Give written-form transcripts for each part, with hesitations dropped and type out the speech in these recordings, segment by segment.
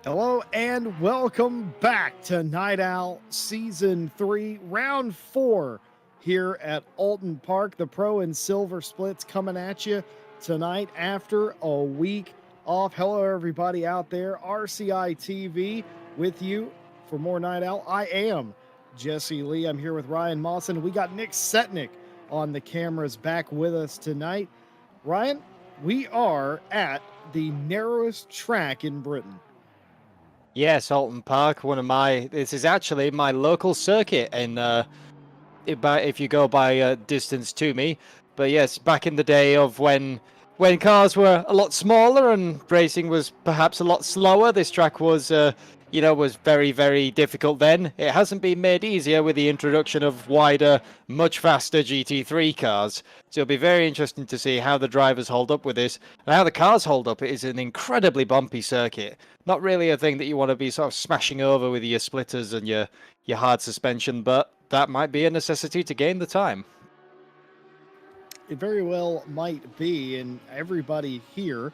Hello and welcome back to Night Owl Season 3, Round 4 here at Oulton Park. The Pro and Silver Splits coming at you tonight after a week off. Hello, everybody out there. RCI TV with you for more Night Owl. I am Jesse Lee. I'm here with Ryan Mawson. We got Nick Setnick on the cameras back with us tonight. Ryan, we are at the narrowest track in Britain. Yes, Oulton Park, this is actually my local circuit if you go by distance to me. But yes, back in the day of when cars were a lot smaller and racing was perhaps a lot slower, this track was very, very difficult then. It hasn't been made easier with the introduction of wider, much faster GT3 cars. So it'll be very interesting to see how the drivers hold up with this and how the cars hold up. It is an incredibly bumpy circuit. Not really a thing that you want to be sort of smashing over with your splitters and your hard suspension, but that might be a necessity to gain the time. It very well might be, and everybody here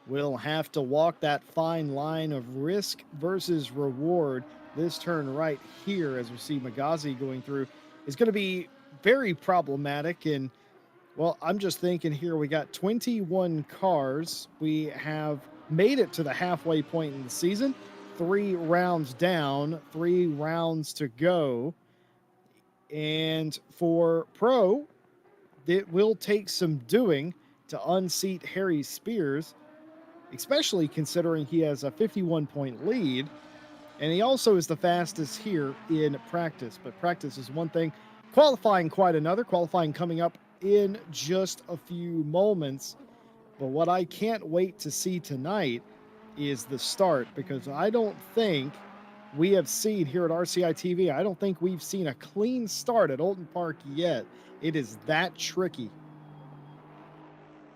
will have to walk that fine line of risk versus reward. This turn right here, as we see Magazi going through, is going to be very problematic. And, well, I'm just thinking here we got 21 cars. We have made it to the halfway point in the season. 3 rounds down, 3 rounds to go. And for Pro, it will take some doing to unseat Harry Spears, especially considering he has a 51-point lead, and he also is the fastest here in practice. But practice is one thing, qualifying quite another. Qualifying coming up in just a few moments. But what I can't wait to see tonight is the start, because I don't think we have seen here at RCI TV, I don't think we've seen a clean start at Oulton Park yet. It is that tricky.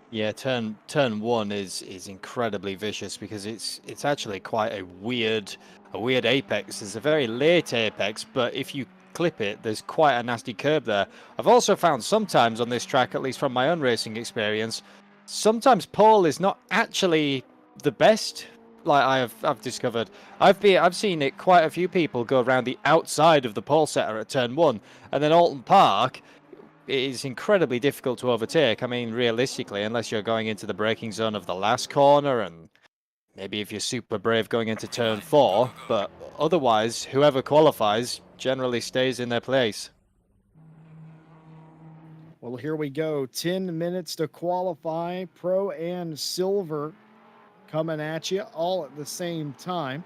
Yeah, turn one is incredibly vicious because it's actually quite a weird apex. It's a very late apex, but if you clip it, there's quite a nasty curb there. I've also found sometimes on this track, at least from my own racing experience, sometimes pole is not actually the best. Like I've discovered, I've seen it quite a few people go around the outside of the pole setter at turn one, and then Oulton Park, it is incredibly difficult to overtake. I mean, realistically, unless you're going into the braking zone of the last corner, and maybe if you're super brave going into turn 4, but otherwise, whoever qualifies generally stays in their place. Well, here we go. 10 minutes to qualify. Pro and Silver coming at you all at the same time.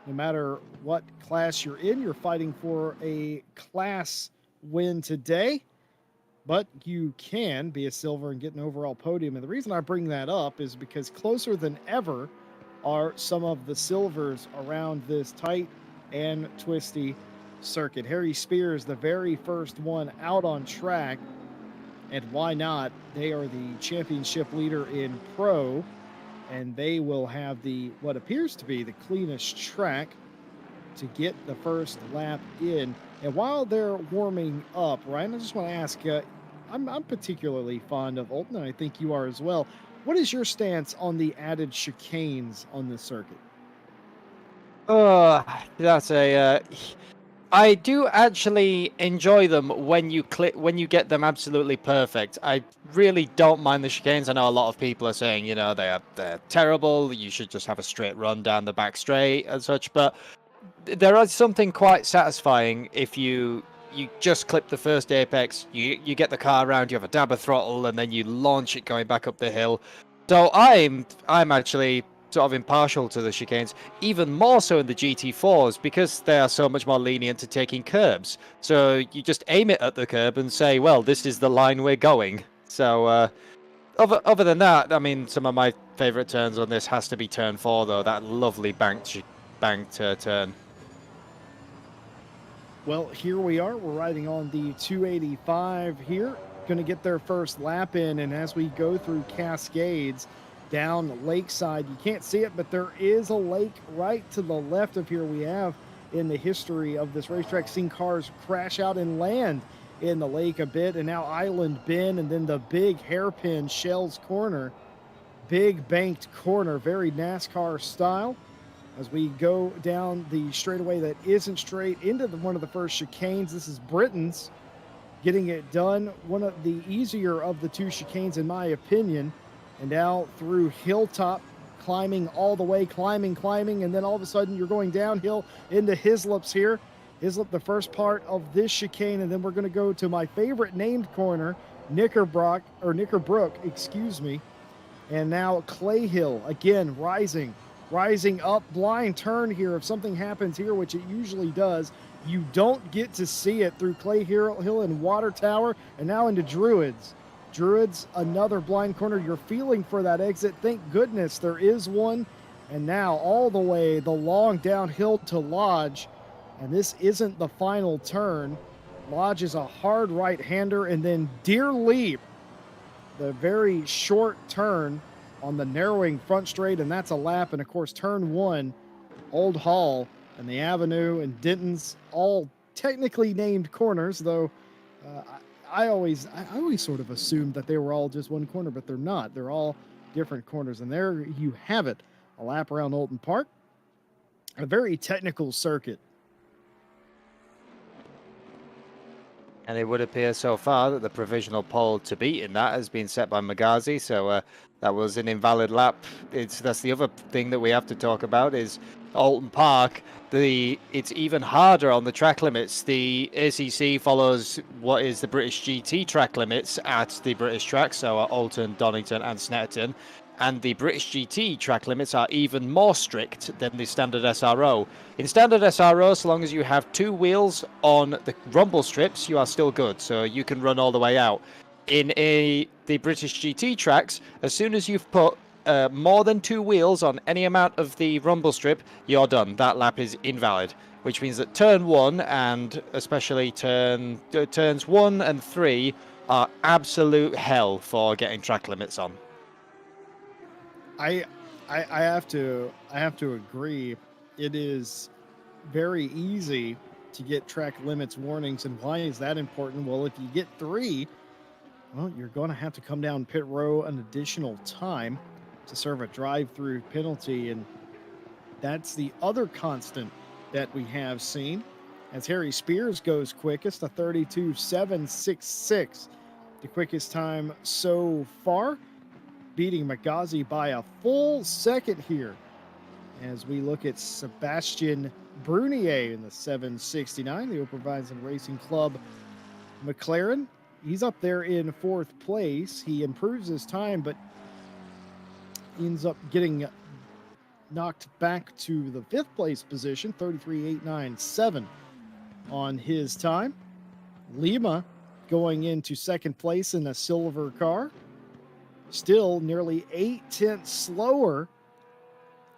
No matter what class you're in, you're fighting for a class win today, but you can be a silver and get an overall podium. And the reason I bring that up is because closer than ever are some of the silvers around this tight and twisty circuit. Harry Spears, the very first one out on track, and why not? They are the championship leader in Pro, and they will have what appears to be the cleanest track to get the first lap in. And while they're warming up, Ryan, I just want to ask, I'm particularly fond of Oulton, and I think you are as well. What is your stance on the added chicanes on this circuit? Oh, I do actually enjoy them when you get them absolutely perfect. I really don't mind the chicanes. I know a lot of people are saying, they're terrible. You should just have a straight run down the back straight and such, but there is something quite satisfying if you just clip the first apex, you get the car around, you have a dab of throttle, and then you launch it going back up the hill. So I'm actually sort of impartial to the chicanes, even more so in the GT4s, because they are so much more lenient to taking curbs. So you just aim it at the curb and say, well, this is the line we're going. So other than that, I mean, some of my favorite turns on this has to be turn 4, though. That lovely banked turn. Well, here we are. We're riding on the 285 here. Going to get their first lap in, and as we go through Cascades down Lakeside, you can't see it, but there is a lake right to the left of here. We have, in the history of this racetrack, seen cars crash out and land in the lake a bit, and now Island Bend, and then the big hairpin Shell's Corner. big banked corner, very NASCAR style, as we go down the straightaway that isn't straight into one of the first chicanes. This is Britain's getting it done. One of the easier of the two chicanes, in my opinion. And now through Hilltop, climbing all the way, climbing, and then all of a sudden you're going downhill into Hislop's here. Hislop, the first part of this chicane, and then we're going to go to my favorite named corner, Knickerbrook, excuse me. And now Clay Hill, again, rising up, blind turn here. If something happens here, which it usually does, you don't get to see it through Clay Hill and Water Tower, and now into Druids. Druids, another blind corner. You're feeling for that exit. Thank goodness there is one. And now all the way, the long downhill to Lodge. And this isn't the final turn. Lodge is a hard right-hander, and then Deer Leap, the very short turn on the narrowing front straight, and that's a lap. And of course, turn one, Old Hall and the Avenue and Denton's, all technically named corners, though I always sort of assumed that they were all just one corner, but they're not. They're all different corners. And there you have it, a lap around Oulton Park, a very technical circuit. And it would appear so far that the provisional pole to beat in that has been set by Magazi, so that was an invalid lap. That's the other thing that we have to talk about is Oulton Park. It's even harder on the track limits. The ACC follows what is the British GT track limits at the British tracks, so at Oulton, Donington and Snetterton. And the British GT track limits are even more strict than the standard SRO. In standard SRO, so long as you have two wheels on the rumble strips, you are still good, so you can run all the way out. In the British GT tracks, as soon as you've put more than two wheels on any amount of the rumble strip, you're done. That lap is invalid, which means that turn one and especially turns 1 and 3 are absolute hell for getting track limits on. I have to agree. It is very easy to get track limits warnings, and why is that important? Well, if you get 3, well, you're going to have to come down pit row an additional time to serve a drive-through penalty, and that's the other constant that we have seen. As Harry Spears goes quickest, a 32.766, the quickest time so far, beating Magazi by a full second here. As we look at Sebastian Brunier in the 769, the Oberweisen Racing Club McLaren. He's up there in 4th place. He improves his time, but ends up getting knocked back to the 5th place position, 33.897 on his time. Lima going into 2nd place in a silver car. Still nearly 8/10 slower,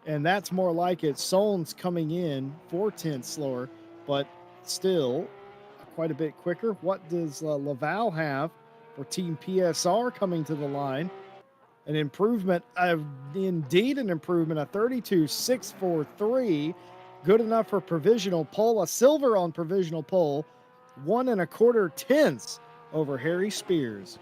and that's more like it. Solon's coming in 4/10 slower, but still quite a bit quicker. What does Laval have for Team PSR coming to the line? An improvement, indeed an improvement, a 32.643, good enough for provisional pole, a silver on provisional pole, 1 1/4 tenths over Harry Spears.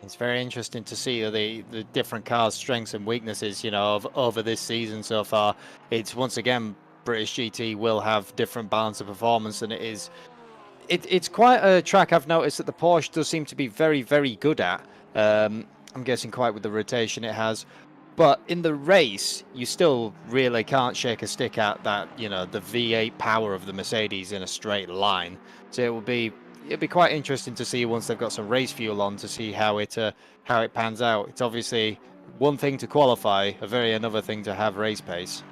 It's very interesting to see the different cars' strengths and weaknesses, over this season so far. It's once again, British GT will have different balance of performance, and it's quite a track I've noticed that the Porsche does seem to be very, very good at. I'm guessing quite with the rotation it has. But in the race, you still really can't shake a stick at that, the V8 power of the Mercedes in a straight line. So it'd be quite interesting to see once they've got some race fuel on to see how it pans out. It's obviously one thing to qualify, another thing to have race pace.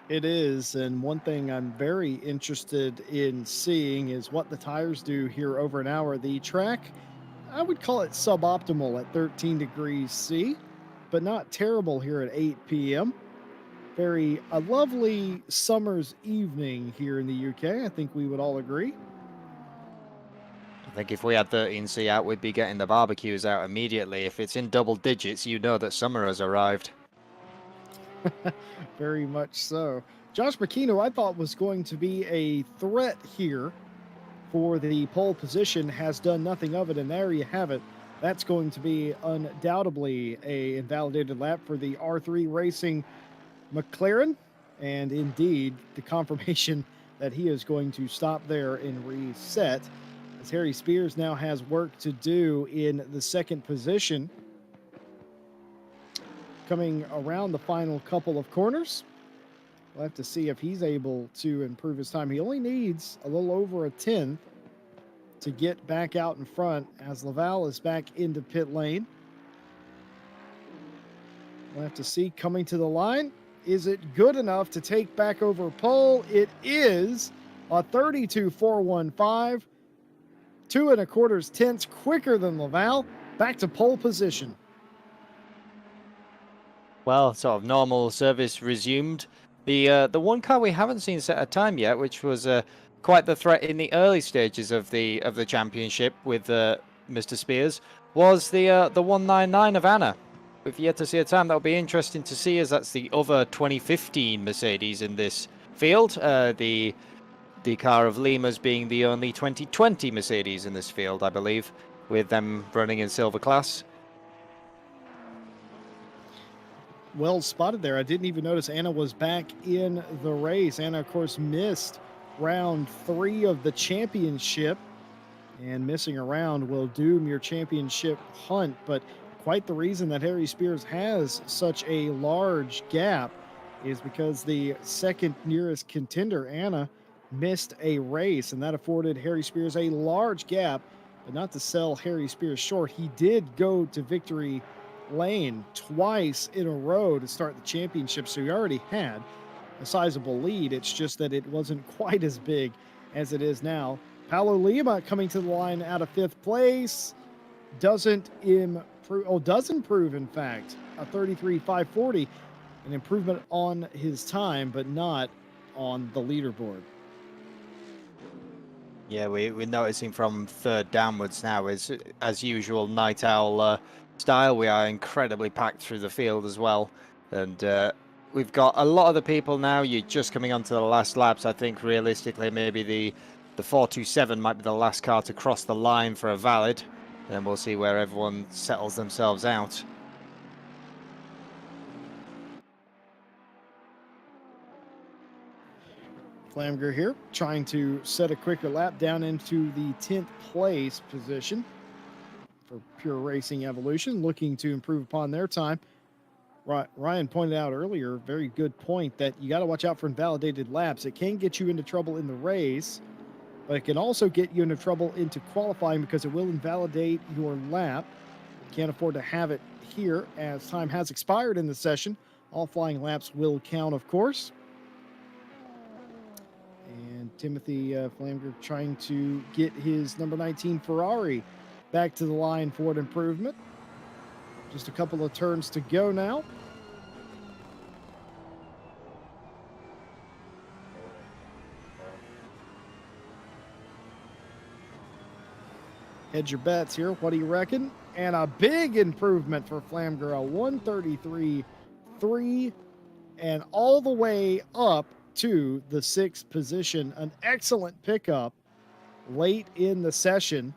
It is, and one thing I'm very interested in seeing is what the tires do here over an hour. The track, I would call it suboptimal at 13 degrees C, but not terrible here at 8 p.m. A lovely summer's evening here in the UK. I think we would all agree. I think if we had 13C out, we'd be getting the barbecues out immediately. If it's in double digits, you know that summer has arrived. Very much so. Josh McKean, I thought was going to be a threat here for the pole position, has done nothing of it, and there you have it. That's going to be undoubtedly a invalidated lap for the R3 Racing McLaren, and indeed the confirmation that he is going to stop there and reset, as Harry Spears now has work to do in the second position. Coming around the final couple of corners, we'll have to see if he's able to improve his time. He only needs a little over a 10th to get back out in front, as Laval is back into pit lane. We'll have to see coming to the line. Is it good enough to take back over pole? It is a 32.415, 2 1/4 tenths quicker than Laval, back to pole position. Well, sort of normal service resumed. The one car we haven't seen set a time yet, which was quite the threat in the early stages of the championship with Mr. Spears, was the 199 of Anna. We've yet to see a time. That'll be interesting to see, as that's the other 2015 Mercedes in this field. The car of Lima's being the only 2020 Mercedes in this field, I believe, with them running in silver class. Well spotted there. I didn't even notice Anna was back in the race. Anna, of course, missed round 3 of the championship, and missing a round will doom your championship hunt. But quite the reason that Harry Spears has such a large gap is because the second nearest contender, Anna, missed a race, and that afforded Harry Spears a large gap. But not to sell Harry Spears short, he did go to victory lane twice in a row to start the championship, so he already had a sizable lead. It's just that it wasn't quite as big as it is now. Paulo Lima coming to the line out of 5th place does improve, in fact, a 33.540, an improvement on his time, but not on the leaderboard. Yeah, we're noticing from 3rd downwards now is, as usual, Night Owl style. We are incredibly packed through the field as well, and we've got a lot of the people now. You're just coming onto the last laps. I think realistically, maybe the 427 might be the last car to cross the line for a valid. Then we'll see where everyone settles themselves out. Flamger here, trying to set a quicker lap down into the 10th place position for Pure Racing Evolution, looking to improve upon their time. Ryan pointed out earlier, very good point, that you got to watch out for invalidated laps. It can get you into trouble in the race, but it can also get you into trouble into qualifying because it will invalidate your lap. Can't afford to have it here, as time has expired in the session. All flying laps will count, of course. And Timothy Flamger trying to get his number 19 Ferrari back to the line for an improvement. Just a couple of turns to go now. Hedge your bets here. What do you reckon? And a big improvement for Flamger, a 133.3, and all the way up to the 6th position. An excellent pickup late in the session.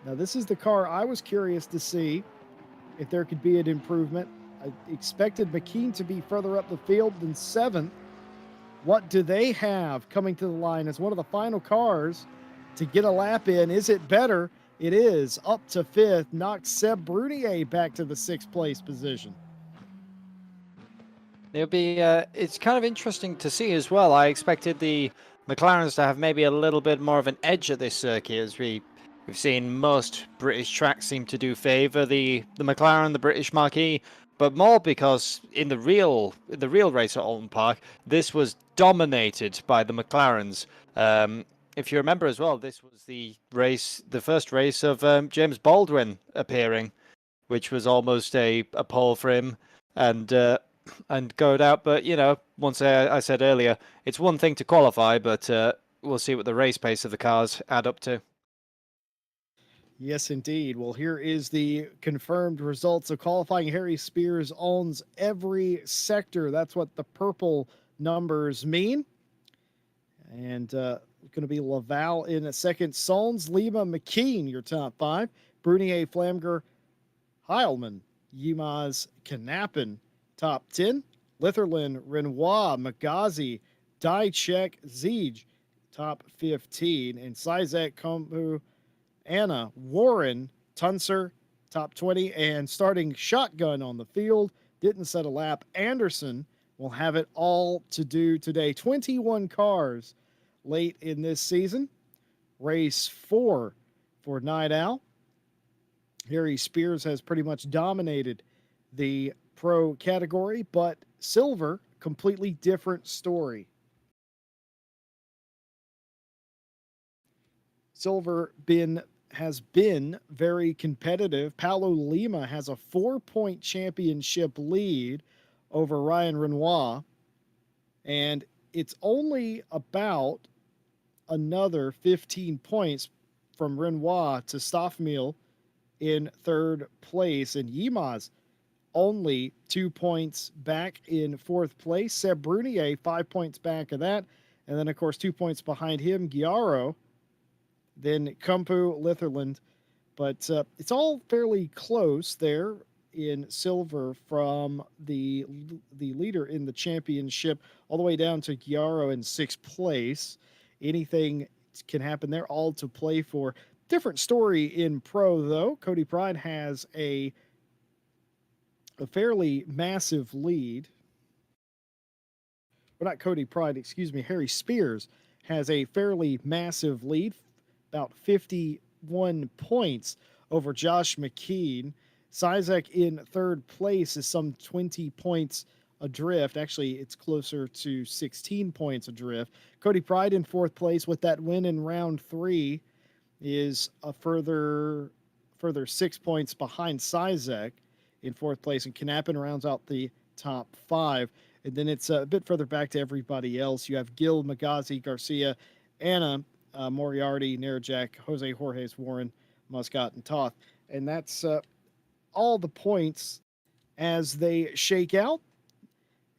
Now, this is the car I was curious to see if there could be an improvement. I expected McKean to be further up the field than 7th. What do they have coming to the line as one of the final cars to get a lap in? Is it better? It is. Up to 5th, knocks Seb Brunier back to the 6th place position. It'll be, it's kind of interesting to see as well. I expected the McLarens to have maybe a little bit more of an edge at this circuit, as we've seen most British tracks seem to do favour the McLaren, the British marquee, but more because in the real race at Oulton Park, this was dominated by the McLarens. If you remember as well, this was the first race of James Baldwin appearing, which was almost a pole for him and going out. But, you know, once I said earlier, it's one thing to qualify, but we'll see what the race pace of the cars add up to. Yes, indeed. Well, here is the confirmed results of qualifying. Harry Spears owns every sector. That's what the purple numbers mean. And going to be Laval in a second. Solns, Lima, McKean, your top five. Brunier, Flamger, Heilman, Yimaz, Knappen, top 10. Litherland, Renoir, Magazi, Dichek, Ziege, top 15. And Sizek, Kombu, Anna, Warren, Tunser, top 20. And starting shotgun on the field, didn't set a lap. Anderson will have it all to do today. 21 cars late in this season. Race 4 for Night Owl. Harry Spears has pretty much dominated the pro category, but silver, completely different story. Silver has been very competitive. Paulo Lima has a 4-point championship lead over Ryan Renoir, and it's only about another 15 points from Renoir to Stoffmeal in third place, and Yimaz only 2 points back in fourth place. Seb Brunier 5 points back of that, and then of course 2 points behind him, Giaro, then Kumpu, Litherland. But it's all fairly close there in silver from the leader in the championship all the way down to Giaro in sixth place. Anything can happen there, all to play for. Different story in pro, though. Cody Pride has a fairly massive lead. Well, not Cody Pride, excuse me. Harry Spears has a fairly massive lead, about 51 points over Josh McKean. Sizek in third place is some 20 points adrift. Actually, it's closer to 16 points adrift. Cody Pride in fourth place with that win in round 3 is a further 6 points behind Sizek in fourth place, and Knappen rounds out the top 5. And then it's a bit further back to everybody else. You have Gil, Magazi, Garcia, Anna, Moriarty, Nerajak, Jose Jorges, Warren, Muscat, and Toth. And that's all the points as they shake out,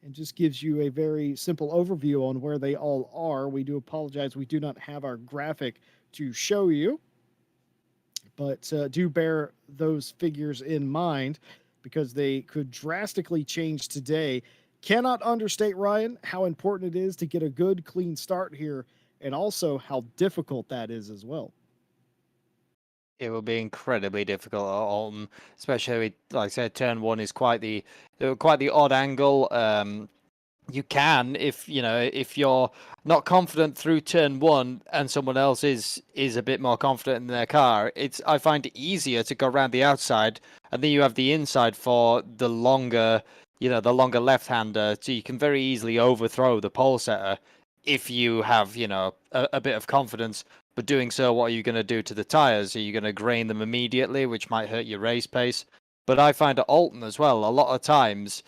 and just gives you a very simple overview on where they all are. We do apologize, we do not have our graphic to show you, but do bear those figures in mind because they could drastically change today. Cannot understate, Ryan, how important it is to get a good, clean start here, and also how difficult that is as well. It will be incredibly difficult at Oulton, especially like I said, turn 1 is quite the odd angle. You can, if you're not confident through turn 1 and someone else is a bit more confident in their car, I find it easier to go around the outside, and then you have the inside for the longer left-hander, so you can very easily overthrow the pole setter if you have a bit of confidence. But doing so, what are you going to do to the tires? Are you going to grain them immediately, which might hurt your race pace? But I find at Oulton as well, a lot of times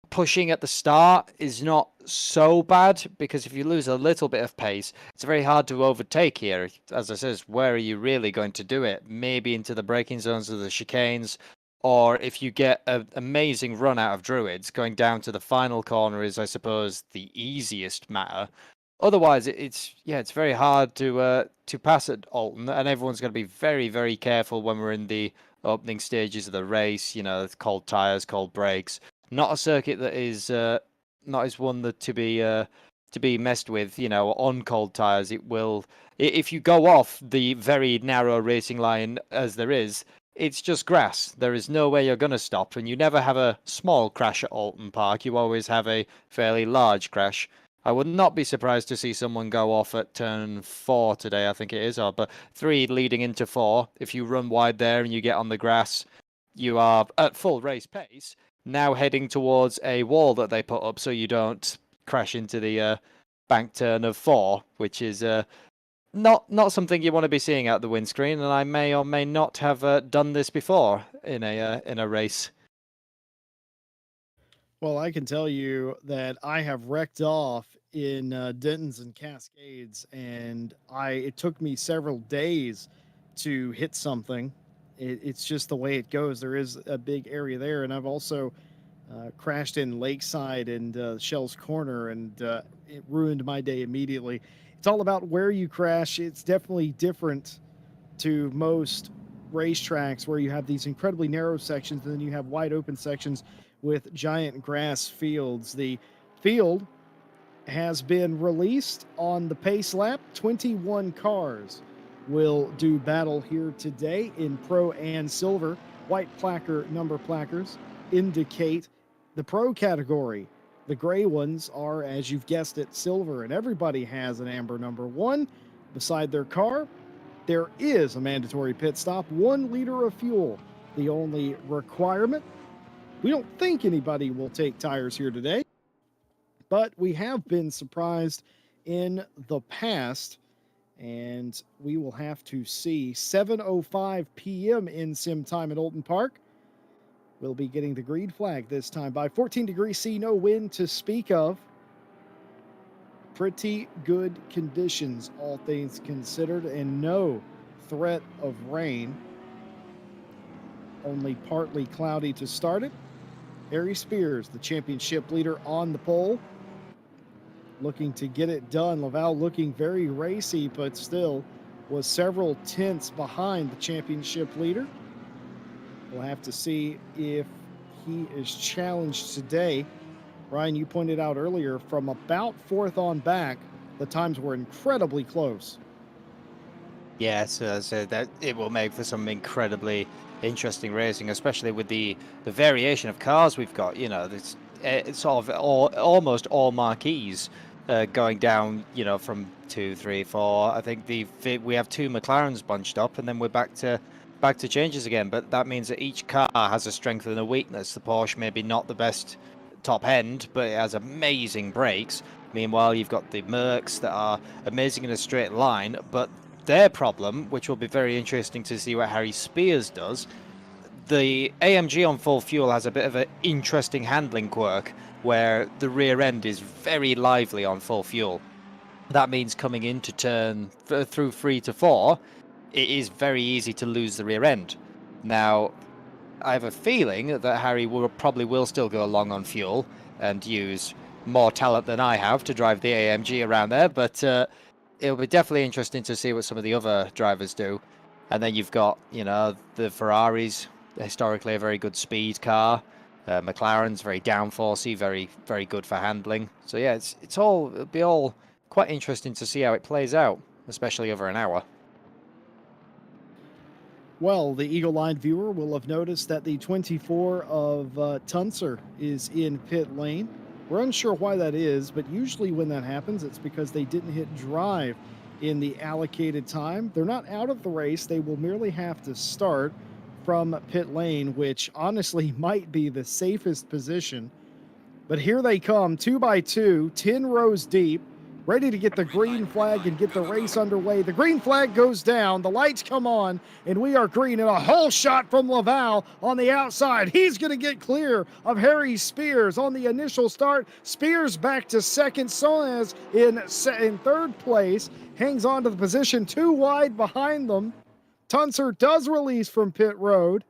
pushing at the start is not so bad, because if you lose a little bit of pace, it's very hard to overtake here. As I said, where are you really going to do it? Maybe into the braking zones of the chicanes, or if you get an amazing run out of Druids, going down to the final corner is, I suppose, the easiest matter. Otherwise, it's very hard to pass at Oulton, and everyone's going to be very, very careful when we're in the opening stages of the race. Cold tires, cold brakes. Not a circuit that is not as one that to be messed with. On cold tires, it will. If you go off the very narrow racing line as there is, it's just grass. There is no way you're going to stop, and you never have a small crash at Oulton Park. You always have a fairly large crash. I would not be surprised to see someone go off at turn 4 today, I think it is, but 3 leading into 4. If you run wide there and you get on the grass, you are at full race pace, now heading towards a wall that they put up so you don't crash into the bank turn of 4, which is not something you want to be seeing out the windscreen, and I may or may not have done this before in a race. Well, I can tell you that I have wrecked off in Dentons and Cascades, and it took me several days to hit something. It's just the way it goes. There is a big area there, and I've also crashed in Lakeside and Shell's Corner, and it ruined my day immediately. It's all about where you crash. It's definitely different to most racetracks where you have these incredibly narrow sections and then you have wide open sections with giant grass fields. The field has been released on the pace lap. 21 cars will do battle here today in pro and silver. White placard number placards indicate the pro category. The gray ones are, as you've guessed it, silver, and everybody has an amber number 1 beside their car. There is a mandatory pit stop, 1 liter of fuel, the only requirement. We don't think anybody will take tires here today, but we have been surprised in the past, and we will have to see. 7:05 p.m. in sim time at Oulton Park. We'll be getting the green flag this time by 14 degrees C, no wind to speak of. Pretty good conditions, all things considered, and no threat of rain. Only partly cloudy to start it. Harry Spears, the championship leader, on the pole, looking to get it done. Laval looking very racy, but still was several tenths behind the championship leader. We'll have to see if he is challenged today. Ryan, you pointed out earlier, from about 4th on back, the times were incredibly close. Yes, so that it will make for some incredibly interesting racing, especially with the variation of cars we've got. You know, it's sort of almost all marquees going down. You know, from 2, 3, 4. I think we have 2 McLarens bunched up, and then we're back to changes again. But that means that each car has a strength and a weakness. The Porsche maybe not the best top end, but it has amazing brakes. Meanwhile, you've got the Mercs that are amazing in a straight line, but their problem, which will be very interesting to see what Harry Spears does, the AMG on full fuel has a bit of an interesting handling quirk where the rear end is very lively on full fuel. That means coming into turn through 3 to 4, it is very easy to lose the rear end. Now, I have a feeling that Harry probably will still go long on fuel and use more talent than I have to drive the AMG around there, but it'll be definitely interesting to see what some of the other drivers do. And then you've got, you know, the Ferraris, historically a very good speed car. McLaren's very downforcey, very, very good for handling. So yeah, it'll be all quite interesting to see how it plays out, especially over an hour. Well, the Eagle Line viewer will have noticed that the 24 of Tuncer is in pit lane. We're unsure why that is, but usually when that happens, it's because they didn't hit drive in the allocated time. They're not out of the race. They will merely have to start from pit lane, which honestly might be the safest position. But here they come, 2 by 2, 10 rows deep, ready to get the green flag and get the race underway. The green flag goes down, the lights come on, and we are green. And a whole shot from Laval on the outside. He's going to get clear of Harry Spears on the initial start. Spears back to second. Soez in third place, hangs on to the position 2 wide behind them. Tuncer does release from pit road,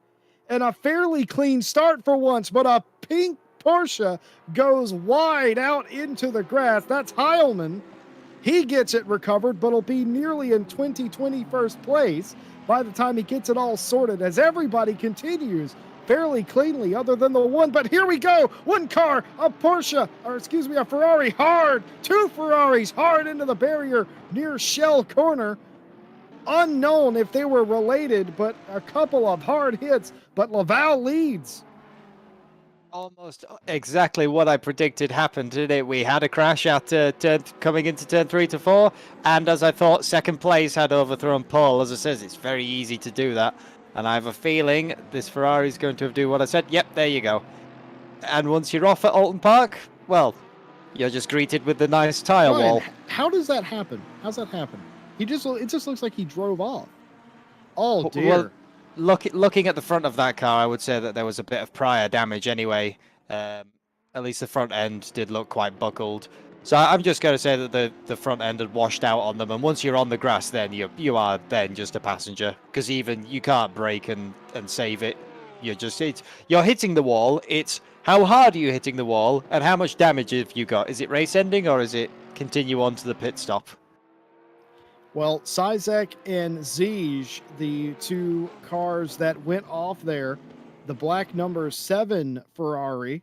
and a fairly clean start for once, but a pink Porsche goes wide out into the grass. That's Heilman. He gets it recovered, but will be nearly in 21st place by the time he gets it all sorted, as everybody continues fairly cleanly other than the one. But here we go. One car, a Ferrari hard. 2 Ferraris hard into the barrier near Shell Corner. Unknown if they were related, but a couple of hard hits, but Laval leads. Almost exactly what I predicted happened today. We had a crash at coming into turn 3 to 4, and as I thought, second place had overthrown pole. As I says, it's very easy to do that, and I have a feeling this Ferrari is going to do what I said. Yep, there you go. And once you're off at Oulton Park, well, you're just greeted with the nice tire wall. How does that happen? How's that happen? It just looks like he drove off. Oh dear. Well, looking at the front of that car, I would say that there was a bit of prior damage anyway. At least the front end did look quite buckled. So I'm just going to say that the front end had washed out on them. And once you're on the grass, then you are then just a passenger, because even you can't brake and save it. You're hitting the wall. It's how hard are you hitting the wall, and how much damage have you got? Is it race ending, or is it continue on to the pit stop? Well, Sizek and Ziege, the two cars that went off there, the black number 7 Ferrari,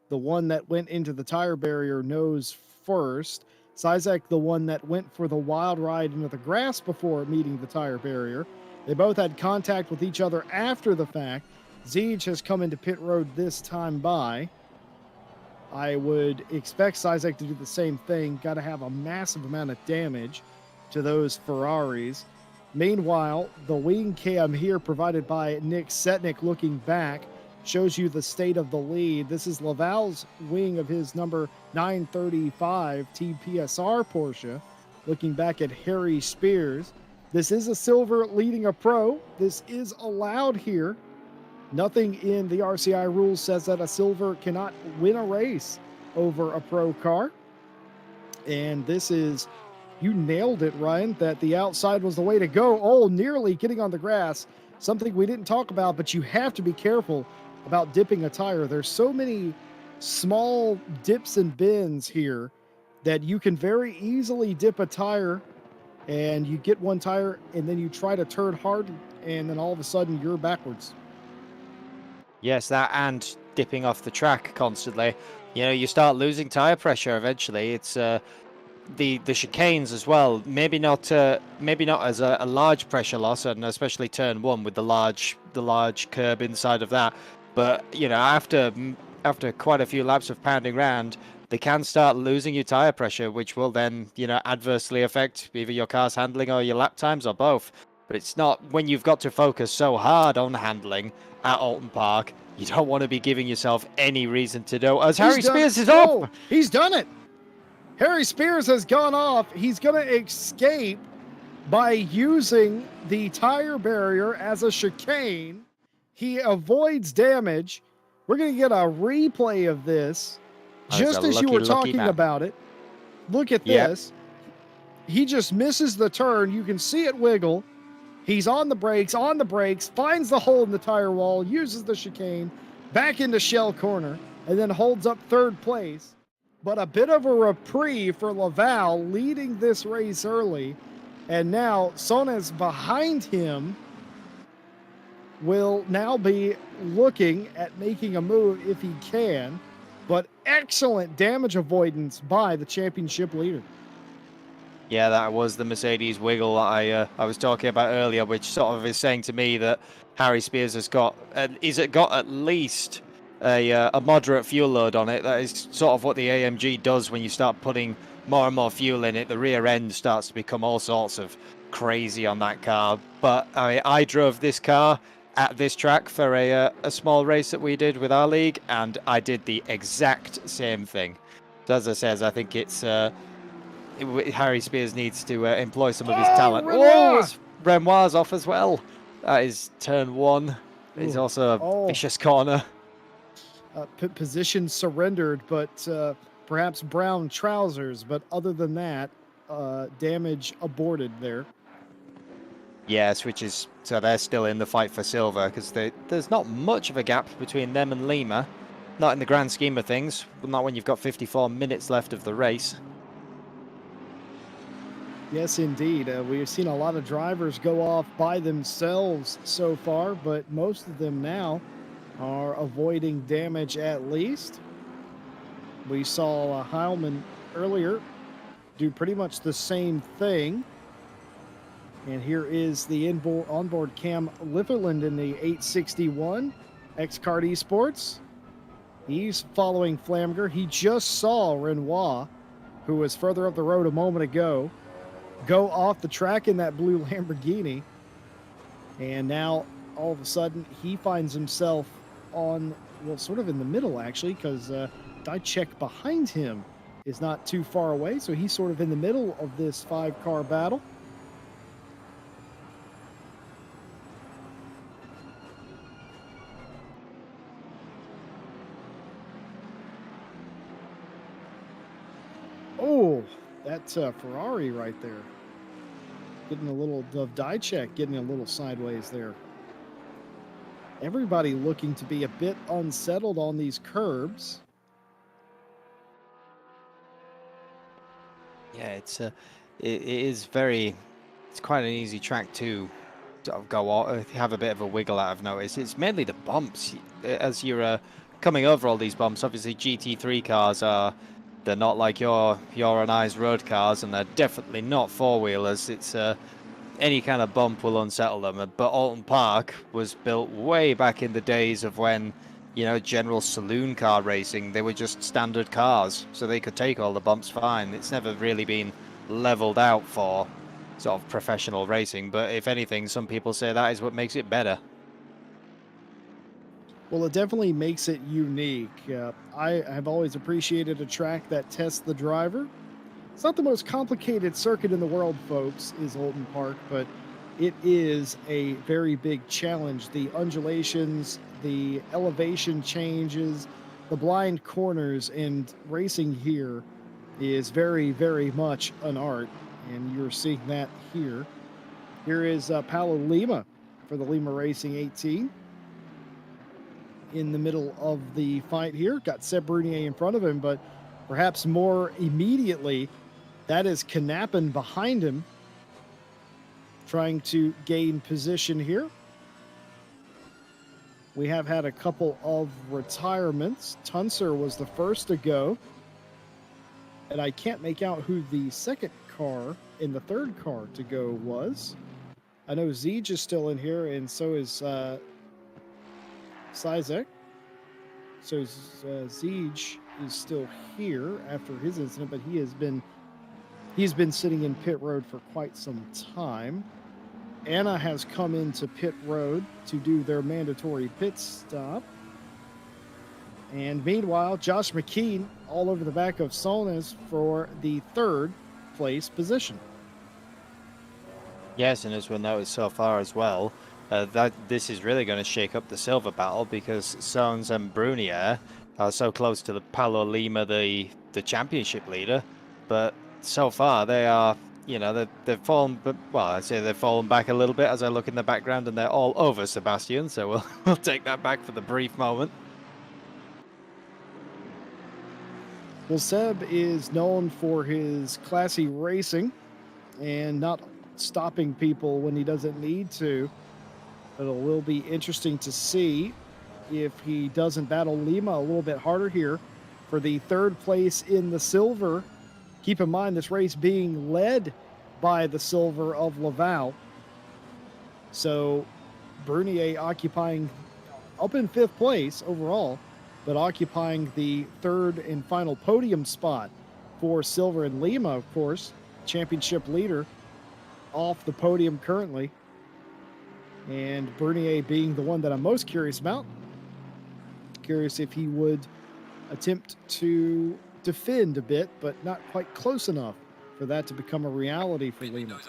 the one that went into the tire barrier nose first. Sizek, the one that went for the wild ride into the grass before meeting the tire barrier. They both had contact with each other after the fact. Ziege has come into pit road this time by. I would expect Sizek to do the same thing. Got to have a massive amount of damage to those Ferraris. Meanwhile, the wing cam here provided by Nick Setnick looking back shows you the state of the lead. This is Laval's wing of his number 935 TPSR Porsche looking back at Harry Spears. This is a silver leading a pro. This is allowed here. Nothing in the RCI rules says that a silver cannot win a race over a pro car. And this is, you nailed it, Ryan, that the outside was the way to go. Oh, nearly getting on the grass. Something we didn't talk about, but you have to be careful about dipping a tire. There's so many small dips and bends here that you can very easily dip a tire and you get one tire and then you try to turn hard and then all of a sudden you're backwards. Yes, that and dipping off the track constantly. You know, you start losing tire pressure eventually. It's the chicanes as well. Maybe not as a large pressure loss, and especially turn one with the large curb inside of that. But you know, after quite a few laps of pounding round, they can start losing your tire pressure, which will then, you know, adversely affect either your car's handling or your lap times or both. But it's not when you've got to focus so hard on handling at Oulton Park. You don't want to be giving yourself any reason to do. As Harry Spears is off. He's done it. Harry Spears has gone off. He's going to escape by using the tire barrier as a chicane. He avoids damage. We're going to get a replay of this just as you were talking about it. Look at this. He just misses the turn. You can see it wiggle. He's on the brakes, finds the hole in the tire wall, uses the chicane, back into shell corner, and then holds up third place. But a bit of a reprieve for Laval leading this race early. And now Sones behind him will now be looking at making a move if he can. But excellent damage avoidance by the championship leader. Yeah, that was the Mercedes wiggle that I was talking about earlier, which sort of is saying to me that Harry Spears has got at least a moderate fuel load on it. That is sort of what the AMG does when you start putting more and more fuel in it. The rear end starts to become all sorts of crazy on that car. But I drove this car at this track for a small race that we did with our league, and I did the exact same thing. So as I says, I think it's Harry Spears needs to employ some of his talent. Renoir's off as well. That is turn one. It's also a vicious corner. Position surrendered, but perhaps brown trousers. But other than that, damage aborted there. Yes, so they're still in the fight for silver because there's not much of a gap between them and Lima. Not in the grand scheme of things. Not when you've got 54 minutes left of the race. Yes, indeed. We've seen a lot of drivers go off by themselves so far, but most of them now are avoiding damage at least. We saw Heilman earlier do pretty much the same thing. And here is the onboard Cam Litherland in the 861 X-Card Esports. He's following Flamger. He just saw Renoir, who was further up the road a moment ago, go off the track in that blue Lamborghini. And now, all of a sudden, he finds himself on, well, sort of in the middle, actually, because Dijek behind him is not too far away. So he's sort of in the middle of this 5-car battle. Oh, that's Ferrari right there. Getting a little of Dijek, getting a little sideways there. Everybody looking to be a bit unsettled on these curbs. Yeah, it is very it's quite an easy track to sort of go on, have a bit of a wiggle out. I've noticed it's mainly the bumps as you're coming over all these bumps. Obviously, GT3 cars they're not like your and I's road cars, and they're definitely not four-wheelers. It's any kind of bump will unsettle them. But Oulton Park was built way back in the days of when, you know, general saloon car racing. They were just standard cars, so they could take all the bumps fine. It's never really been leveled out for sort of professional racing, but if anything, some people say that is what makes it better. Well, it definitely makes it unique. I have always appreciated a track that tests the driver. It's not the most complicated circuit in the world, folks, is Oulton Park, but it is a very big challenge. The undulations, the elevation changes, the blind corners, and racing here is very, very much an art, and you're seeing that here. Here is Paulo Lima for the Lima Racing 18 in the middle of the fight here. Got Seb Brunier in front of him, but perhaps more immediately, that is Knappen behind him, trying to gain position here. We have had a couple of retirements. Tunser was the first to go, and I can't make out who the second car and the third car to go was. I know Zeej is still in here, and so is Sizek. So Zeej is still here after his incident, but he's been sitting in pit road for quite some time. Anna has come into pit road to do their mandatory pit stop. And meanwhile, Josh McKean all over the back of Sonis for the third place position. Yes, and as we'll notice so far as well, that this is really going to shake up the silver battle, because Sones and Brunier are so close to the Paulo Lima, the championship leader, but so far they are, you know, they've fallen, but well, I'd say they've fallen back a little bit as I look in the background, and they're all over Sebastian, so we'll take that back for the brief moment. Well, Seb is known for his classy racing and not stopping people when he doesn't need to. But it will be interesting to see if he doesn't battle Lima a little bit harder here for the third place in the silver. Keep in mind, this race being led by the silver of Laval. So Bernier occupying up in fifth place overall, but occupying the third and final podium spot for silver. And Lima, of course, championship leader, off the podium currently. And Bernier being the one that I'm most curious about. Curious if he would attempt to defend a bit, but not quite close enough for that to become a reality for Lima.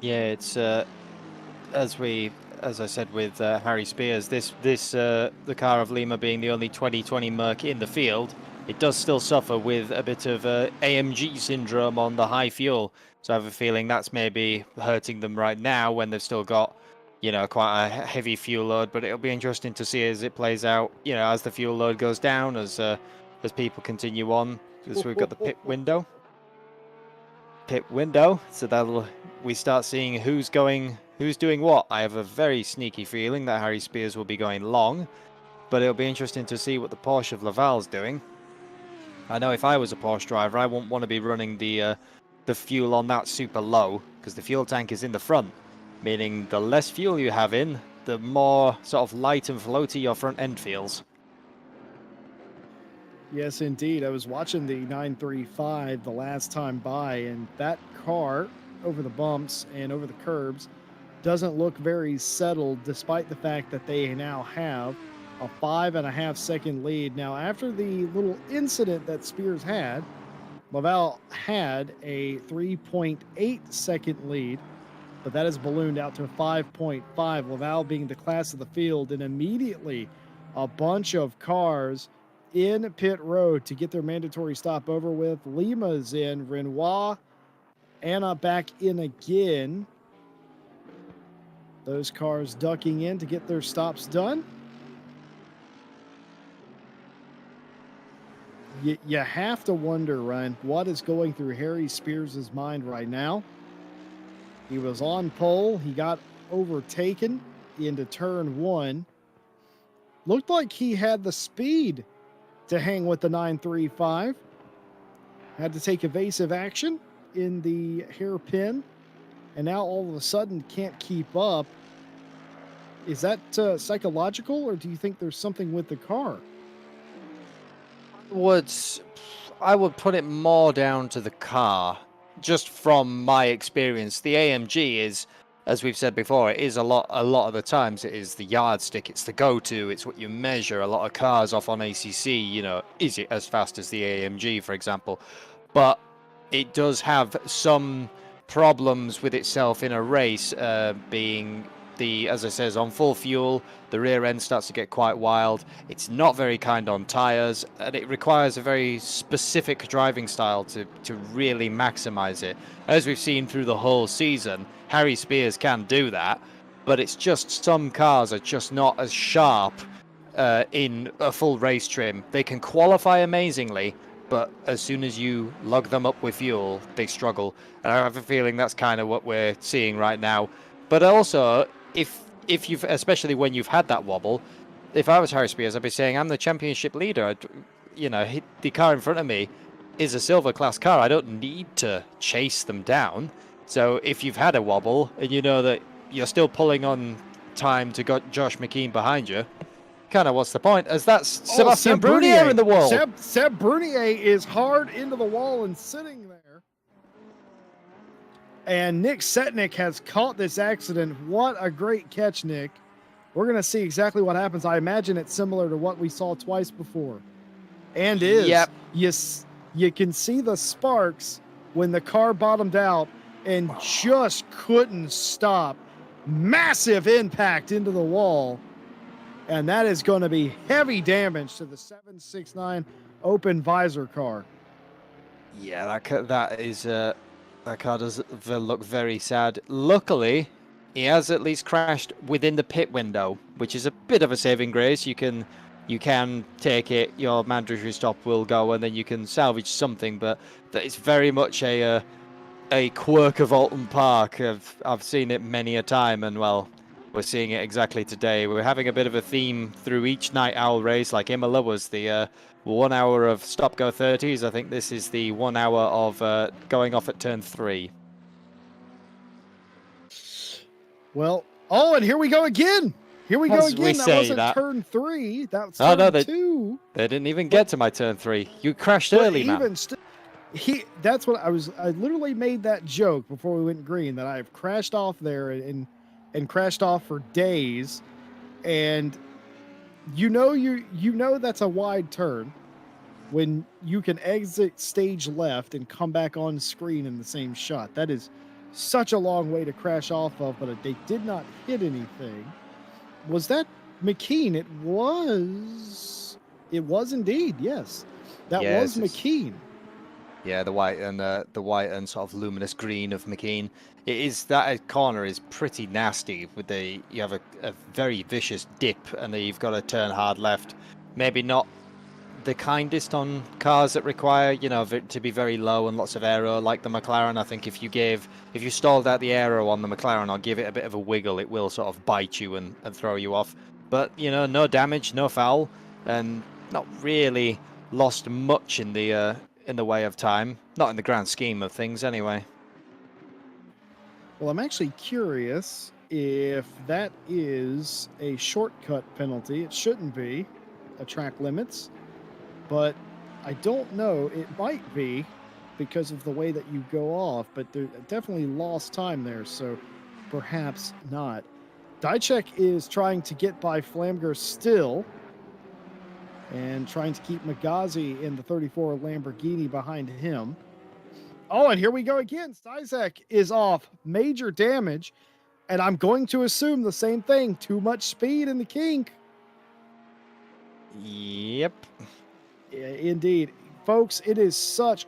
Yeah, it's as I said with Harry Spears, the car of Lima being the only 2020 Merc in the field, it does still suffer with a bit of AMG syndrome on the high fuel. So I have a feeling that's maybe hurting them right now when they've still got, you know, quite a heavy fuel load. But it'll be interesting to see as it plays out, you know, as the fuel load goes down, as people continue on. Because we've got the pit window. So we start seeing who's doing what. I have a very sneaky feeling that Harry Spears will be going long, but it'll be interesting to see what the Porsche of Laval's doing. I know if I was a Porsche driver, I wouldn't want to be running the fuel on that super low, because the fuel tank is in the front, meaning the less fuel you have in, the more sort of light and floaty your front end feels. Yes, indeed. I was watching the 935 the last time by, and that car over the bumps and over the curbs doesn't look very settled, despite the fact that they now have a 5.5 second lead. Now, after the little incident that Spears had, Laval had a 3.8 second lead, but that has ballooned out to 5.5. Laval being the class of the field, and immediately a bunch of cars in pit road to get their mandatory stop over with. Lima's in, Renoir, Anna back in again. Those cars ducking in to get their stops done. You have to wonder, Ryan, what is going through Harry Spears' mind right now. He was on pole. He got overtaken into turn one. Looked like he had the speed to hang with the 935. Had to take evasive action in the hairpin, and now all of a sudden can't keep up. Is that psychological, or do you think there's something with the car? I would put it more down to the car, just from my experience. The AMG is, as we've said before, it is a lot of the times it is the yardstick, it's the go-to, it's what you measure. A lot of cars off on ACC, you know, is it as fast as the AMG, for example? But it does have some problems with itself in a race, being as I says, on full fuel, the rear end starts to get quite wild. It's not very kind on tyres, and it requires a very specific driving style to really maximise it. As we've seen through the whole season, Harry Spears can do that, but it's just some cars are just not as sharp in a full race trim. They can qualify amazingly, but as soon as you lug them up with fuel, they struggle. And I have a feeling that's kind of what we're seeing right now. But also, if you've, especially when you've had that wobble, if I was Harry Spears, I'd be saying I'm the championship leader. You know, the car in front of me is a silver class car. I don't need to chase them down. So if you've had a wobble and you know that you're still pulling on time to got Josh McKean behind you, kind of what's the point? As that's Sebastian Brunier in the wall. Seb Brunier is hard into the wall and sitting there. And Nick Setnick has caught this accident. What a great catch, Nick. We're going to see exactly what happens. I imagine it's similar to what we saw twice before. And is. Yep. You can see the sparks when the car bottomed out and just couldn't stop. Massive impact into the wall. And that is going to be heavy damage to the 769 open visor car. Yeah, that car does look very sad. Luckily, he has at least crashed within the pit window, which is a bit of a saving grace. You can take it, your mandatory stop will go, and then you can salvage something. But that is very much a quirk of Oulton Park. I've seen it many a time, and well, we're seeing it exactly today. We're having a bit of a theme through each night owl race. Like Imola was the 1 hour of stop-go 30s. I think this is the 1 hour of going off at turn 3. Well, and here we go again. That wasn't turn 3. That was turn 2. They didn't even get to my turn 3. You crashed early, man. That's what I literally made that joke before we went green, that I've crashed off there and crashed off for days. And you know that's a wide turn when you can exit stage left and come back on screen in the same shot. That is such a long way to crash off of, but they did not hit anything. Was that McKean? It was indeed, yes. That was McKean. Yeah, the white and sort of luminous green of McKean. It is, that corner is pretty nasty. You have a very vicious dip, and then you've got to turn hard left. Maybe not the kindest on cars that require, to be very low and lots of aero, like the McLaren. I think if you stalled out the aero on the McLaren or give it a bit of a wiggle, it will sort of bite you and throw you off. But no damage, no foul, and not really lost much in the way of time. Not in the grand scheme of things, anyway. Well, I'm actually curious if that is a shortcut penalty. It shouldn't be a track limits, but I don't know. It might be because of the way that you go off, but there definitely lost time there, so perhaps not. Dijek is trying to get by Flamger still and trying to keep Magazi in the 34 Lamborghini behind him. And here we go again. Stizek is off. Major damage. And I'm going to assume the same thing. Too much speed in the kink. Yep. Yeah, indeed. Folks, it is such...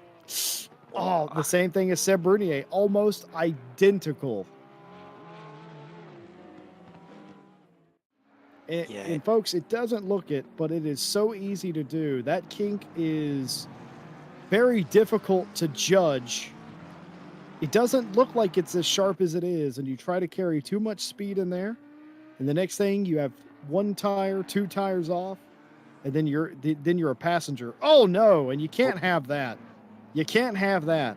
the same thing as Seb Brunier. Almost identical. Yeah, And folks, it doesn't look it, but it is so easy to do. That kink is very difficult to judge. It doesn't look like it's as sharp as it is, and you try to carry too much speed in there, and the next thing you have one tire, two tires off, and then you're a passenger. Oh no, and you can't have that. You can't have that.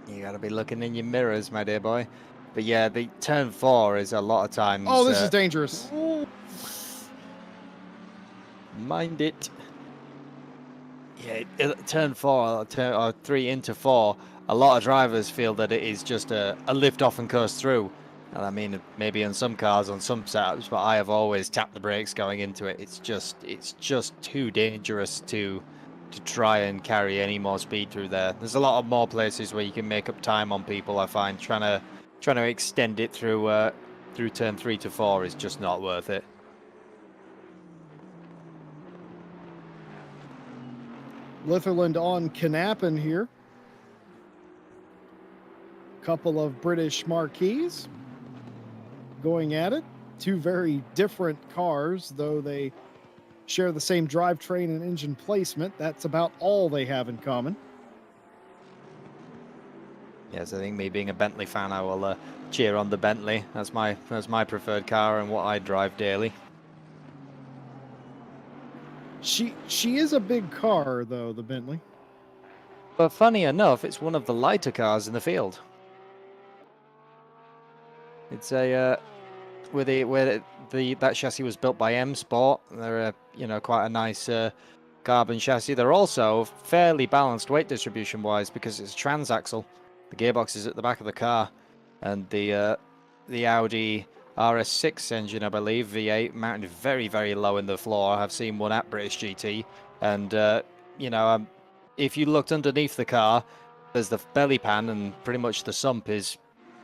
you got to be looking in your mirrors, my dear boy. But yeah, the turn 4 is a lot of times. Oh, this is dangerous. Mind it. Yeah, turn 4 or 3 into 4. A lot of drivers feel that it is just a lift off and coast through. And I mean, maybe in some cars, on some setups, but I have always tapped the brakes going into it. It's just too dangerous to try and carry any more speed through there. There's a lot of more places where you can make up time on people. I find trying to extend it through through turn 3 to 4 is just not worth it. Litherland on Knappen here. Couple of British marquees going at it. Two very different cars, though they share the same drivetrain and engine placement. That's about all they have in common. Yes, I think me being a Bentley fan, I will cheer on the Bentley. That's my preferred car and what I drive daily. She is a big car, though, the Bentley. But funny enough, it's one of the lighter cars in the field. It's a that chassis was built by M Sport. They're quite a nice carbon chassis. They're also fairly balanced weight distribution wise because it's a transaxle. The gearbox is at the back of the car, and the Audi RS6 engine, I believe, V8, mounted very, very low in the floor. I've seen one at British GT, and if you looked underneath the car, there's the belly pan, and pretty much the sump is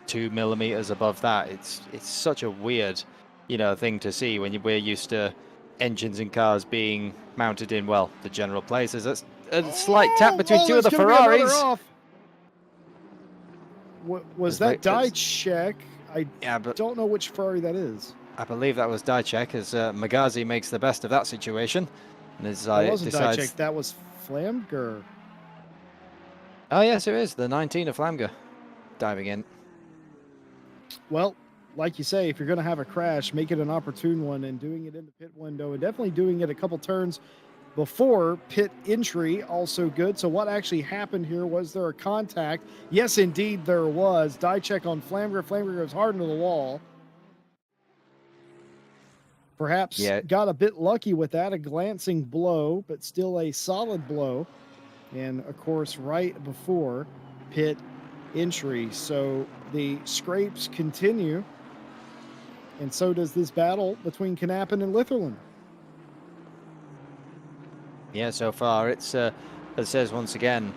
2 millimeters above that. It's such a weird, thing to see when we're used to engines in cars being mounted in, well, the general places. That's a slight tap between two of the Ferraris. Was that die check? I don't know which Ferrari that is. I believe that was die check, as Magazi makes the best of that situation. And that wasn't die check, that was Flamger. Oh yes, it is the 19 of Flamger diving in. Well, like you say, if you're going to have a crash, make it an opportune one, and doing it in the pit window, and definitely doing it a couple turns before pit entry, also good. So what actually happened here? Was there a contact? Yes, indeed there was. Die check on Flamger. Flamger goes hard into the wall. Perhaps got a bit lucky with that, a glancing blow, but still a solid blow. And, of course, right before pit entry. So the scrapes continue, and so does this battle between Knappen and Litherland. Yeah, so far it's as it says once again,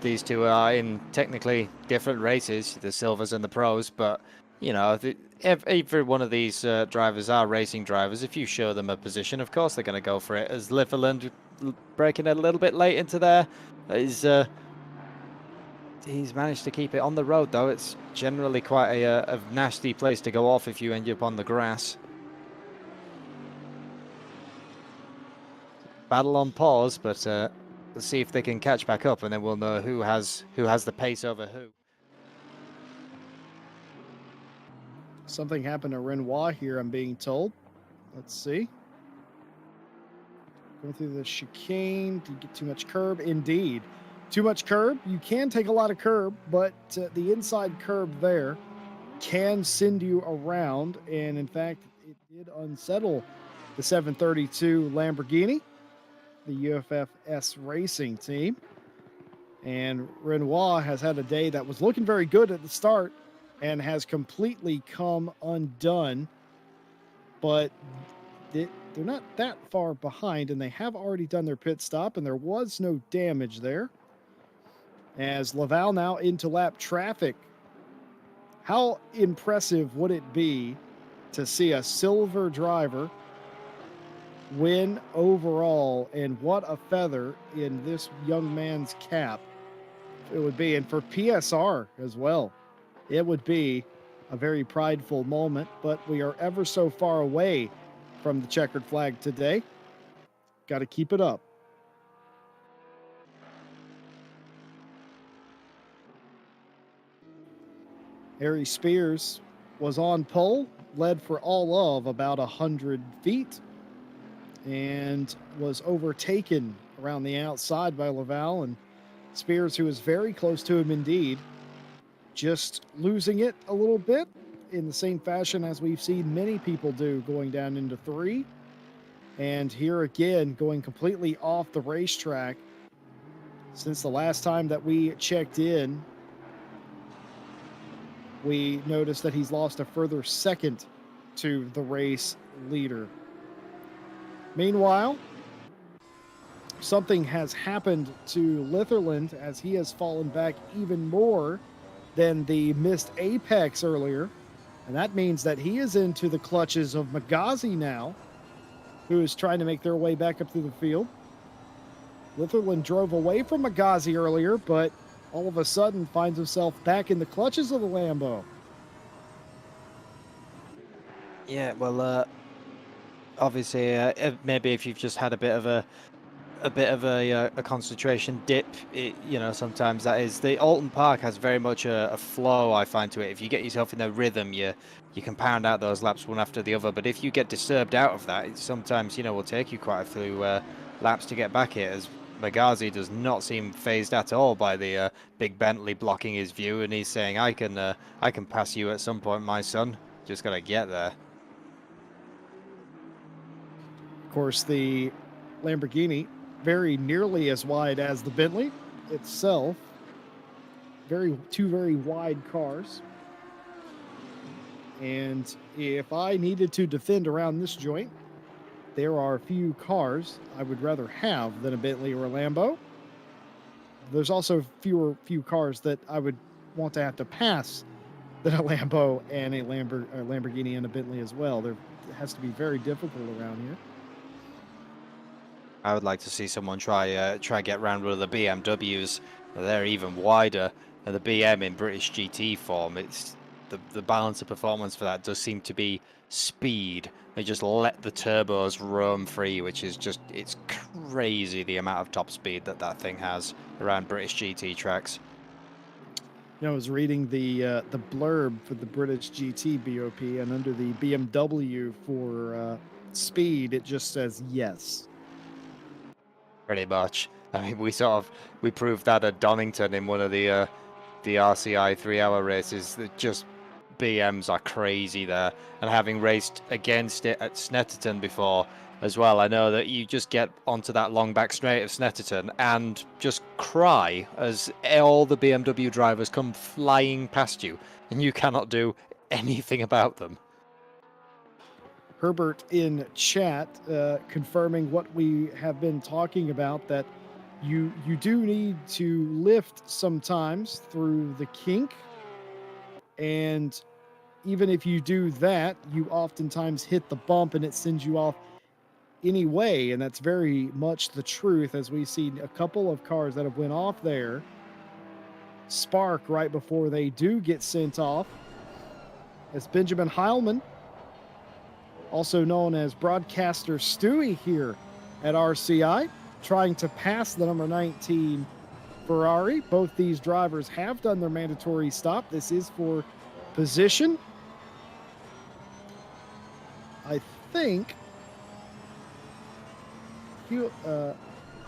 these two are in technically different races, the Silvers and the Pros, but every one of these drivers are racing drivers. If you show them a position, of course they're going to go for it. As Litherland breaking a little bit late into there, he's managed to keep it on the road, though. It's generally quite a nasty place to go off if you end up on the grass. Battle on pause, but let's see if they can catch back up, and then we'll know who has the pace over who. Something happened to Renoir here, I'm being told. Let's see. Going through the chicane. Did you get too much curb? Indeed. Too much curb. You can take a lot of curb, but the inside curb there can send you around. And in fact, it did unsettle the 732 Lamborghini, the UFFS racing team. And Renoir has had a day that was looking very good at the start and has completely come undone. But they're not that far behind, and they have already done their pit stop, and there was no damage there. As Laval now into lap traffic. How impressive would it be to see a silver driver win overall, and what a feather in this young man's cap it would be. And for PSR as well, it would be a very prideful moment, but we are ever so far away from the checkered flag today. Got to keep it up. Harry Spears was on pole, led for all of about 100 feet, and was overtaken around the outside by Laval. And Spears, who was very close to him indeed, just losing it a little bit in the same fashion as we've seen many people do going down into 3. And here again, going completely off the racetrack. Since the last time that we checked in, we noticed that he's lost a further second to the race leader. Meanwhile, something has happened to Litherland as he has fallen back even more than the missed apex earlier. And that means that he is into the clutches of Magazi now, who is trying to make their way back up through the field. Litherland drove away from Magazi earlier, but all of a sudden finds himself back in the clutches of the Lambo. Yeah, well, obviously, maybe if you've just had a bit of a concentration dip, sometimes that is. The Oulton Park has very much a flow, I find, to it. If you get yourself in a rhythm, you can pound out those laps one after the other. But if you get disturbed out of that, it sometimes will take you quite a few laps to get back here. As Magazi does not seem phased at all by the big Bentley blocking his view, and he's saying, "I can pass you at some point, my son. Just gotta get there." Of course, the Lamborghini very nearly as wide as the Bentley itself. Two very wide cars. And if I needed to defend around this joint, there are few cars I would rather have than a Bentley or a Lambo. There's also few cars that I would want to have to pass than a Lambo and a Lamborghini and a Bentley as well. It has to be very difficult around here. I would like to see someone try get around one of the BMWs. They're even wider. And the BM in British GT form, it's the balance of performance for that does seem to be speed. They just let the turbos roam free, which is just, it's crazy the amount of top speed that thing has around British GT tracks. I was reading the blurb for the British GT BOP, and under the BMW for speed, it just says yes. Pretty much. I mean, we proved that at Donington in one of the RCI 3-hour races. That just BMs are crazy there. And having raced against it at Snetterton before as well, I know that you just get onto that long back straight of Snetterton and just cry as all the BMW drivers come flying past you, and you cannot do anything about them. Herbert in chat confirming what we have been talking about, that you do need to lift sometimes through the kink, and even if you do that, you oftentimes hit the bump and it sends you off anyway. And that's very much the truth, as we see a couple of cars that have went off there spark right before they do get sent off. As Benjamin Heilman, also known as Broadcaster Stewie here at RCI, trying to pass the number 19 Ferrari. Both these drivers have done their mandatory stop. This is for position. I think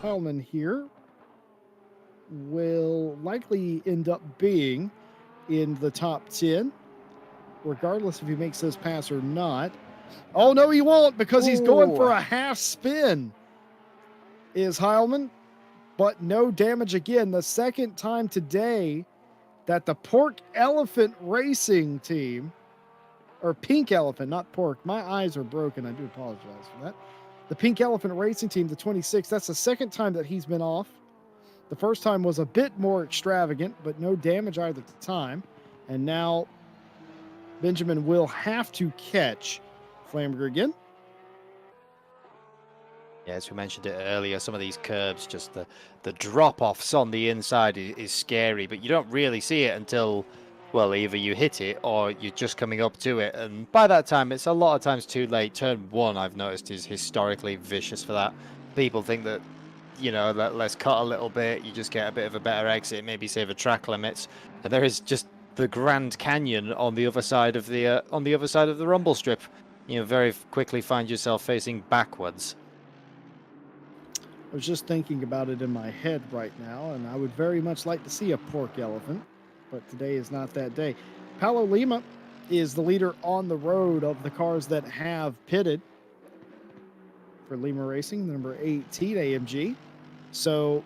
Heilman here will likely end up being in the top 10, regardless if he makes this pass or not. Oh, no, he won't, because he's going for a half spin, is Heilman. But no damage again. The second time today that the Pork Elephant Racing team, or Pink Elephant, not Pork. My eyes are broken. I do apologize for that. The Pink Elephant Racing team, the 26, that's the second time that he's been off. The first time was a bit more extravagant, but no damage either at the time. And now Benjamin will have to catch Flamberger again. Yeah, as we mentioned it earlier, some of these curbs, just the drop-offs on the inside is scary, but you don't really see it until well, either you hit it or you're just coming up to it. And by that time, it's a lot of times too late. Turn 1, I've noticed, is historically vicious for that. People think that, let's cut a little bit, you just get a bit of a better exit, maybe save a track limits. And there is just the Grand Canyon on the other side of the rumble strip. Very quickly find yourself facing backwards. I was just thinking about it in my head right now, and I would very much like to see a pork elephant, but today is not that day. Paulo Lima is the leader on the road of the cars that have pitted for Lima Racing, the number 18 AMG. So,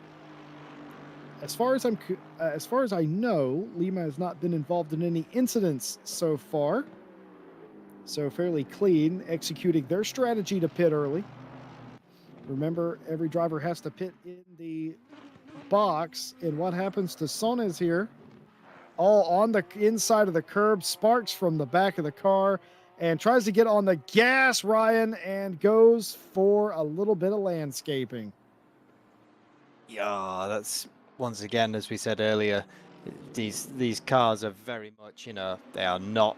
as far as I know, Lima has not been involved in any incidents so far. So fairly clean, executing their strategy to pit early. Remember, every driver has to pit in the box. And what happens to Sonez here? All on the inside of the curb, sparks from the back of the car, and tries to get on the gas, Ryan, and goes for a little bit of landscaping. Yeah, that's, once again, as we said earlier, these cars are very much, they are not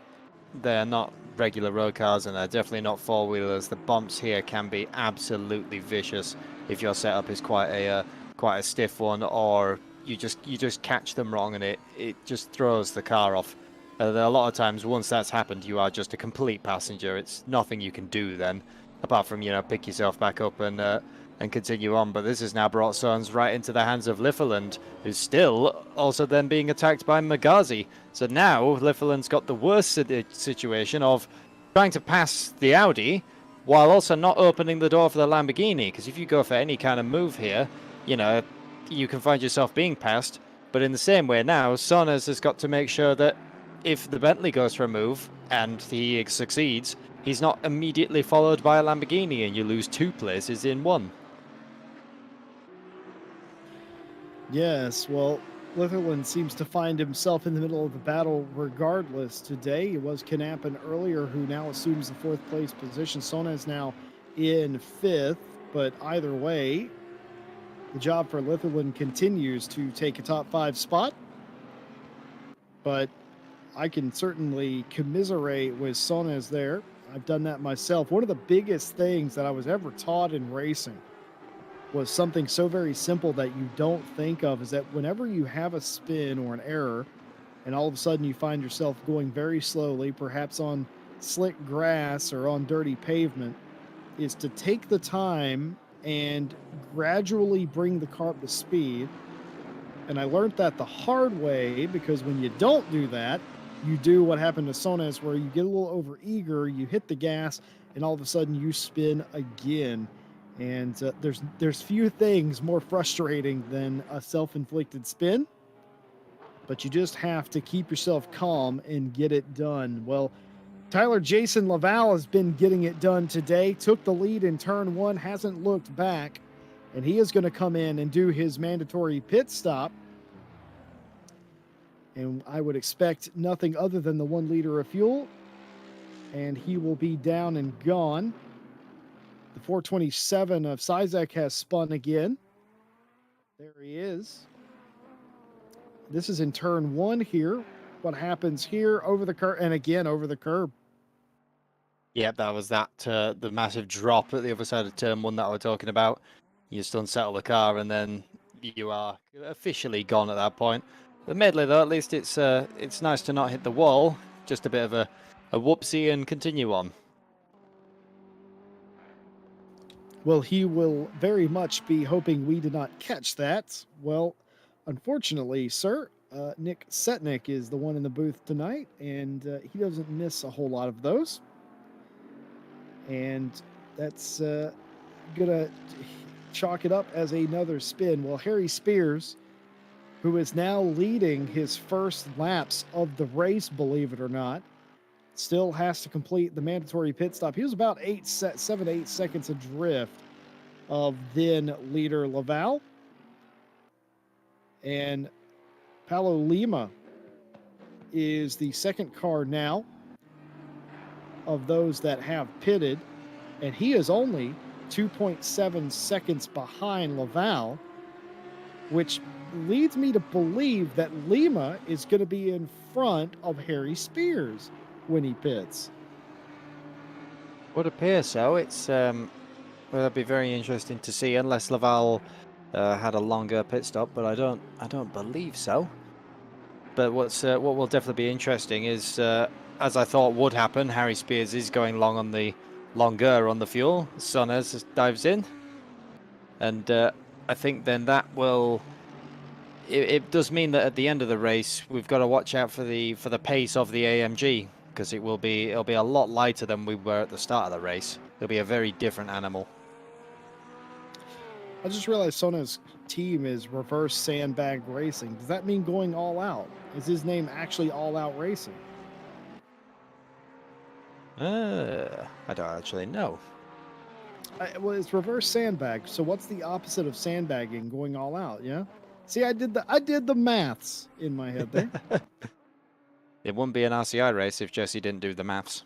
regular road cars, and they're definitely not four-wheelers. The bumps here can be absolutely vicious if your setup is quite a stiff one, or you just catch them wrong and it just throws the car off. A lot of times, once that's happened, you are just a complete passenger. It's nothing you can do then, apart from pick yourself back up and continue on. But this has now brought Sons right into the hands of Lifferland, who's still also then being attacked by Magazi. So now Lifferland's got the worst situation of trying to pass the Audi while also not opening the door for the Lamborghini, because if you go for any kind of move here, you can find yourself being passed. But in the same way now, Sonez has got to make sure that if the Bentley goes for a move and he succeeds, he's not immediately followed by a Lamborghini and you lose 2 places in 1. Yes, well, Litherland seems to find himself in the middle of the battle regardless today. It was Knappen earlier who now assumes the 4th place position. Sonez now in 5th, but either way, the job for Litherland continues to take a top 5 spot. But I can certainly commiserate with Sonez there. I've done that myself. One of the biggest things that I was ever taught in racing was something so very simple that you don't think of, is that whenever you have a spin or an error and all of a sudden you find yourself going very slowly, perhaps on slick grass or on dirty pavement, is to take the time and gradually bring the car up to speed. And I learned that the hard way, because when you don't do that, you do what happened to Sonez, where you get a little overeager, you hit the gas, and all of a sudden you spin again. And there's few things more frustrating than a self-inflicted spin, but you just have to keep yourself calm and get it done. Well, Tyler Jason Laval has been getting it done today, took the lead in turn 1, hasn't looked back, and he is going to come in and do his mandatory pit stop. And I would expect nothing other than the 1 liter of fuel, and he will be down and gone. The 427 of Sizek has spun again. There he is. This is in turn 1 here. What happens here? Over the curb, and again over the curb. Yep, that was the massive drop at the other side of turn 1 that we're talking about. You just unsettle the car and then you are officially gone at that point. Admittedly though, at least it's nice to not hit the wall. Just a bit of a whoopsie and continue on. Well, he will very much be hoping we did not catch that. Well, unfortunately, sir, Nick Setnick is the one in the booth tonight, and he doesn't miss a whole lot of those. And that's going to chalk it up as another spin. Well, Harry Spears, who is now leading his first laps of the race, believe it or not, still has to complete the mandatory pit stop. He was about 7 to 8 seconds adrift of then leader Laval. And Paulo Lima is the second car now of those that have pitted, and he is only 2.7 seconds behind Laval, which leads me to believe that Lima is going to be in front of Harry Spears when he pits. Would appear so. It's well, that'd be very interesting to see, unless Laval had a longer pit stop, but I don't believe so. But what will definitely be interesting is, as I thought would happen, Harry Spears is going long on the longer on the fuel. Sonnes dives in, and I think then that will. It does mean that at the end of the race, we've got to watch out for the pace of the AMG, because it'll be a lot lighter than we were at the start of the race. It'll be a very different animal. I just realized Sona's team is Reverse Sandbag Racing. Does that mean going all out? Is his name actually All Out Racing? I don't actually know. Well, it's Reverse Sandbag. So what's the opposite of sandbagging? Going all out, yeah? See, I did the maths in my head there. It wouldn't be an RCI race if Jesse didn't do the maths.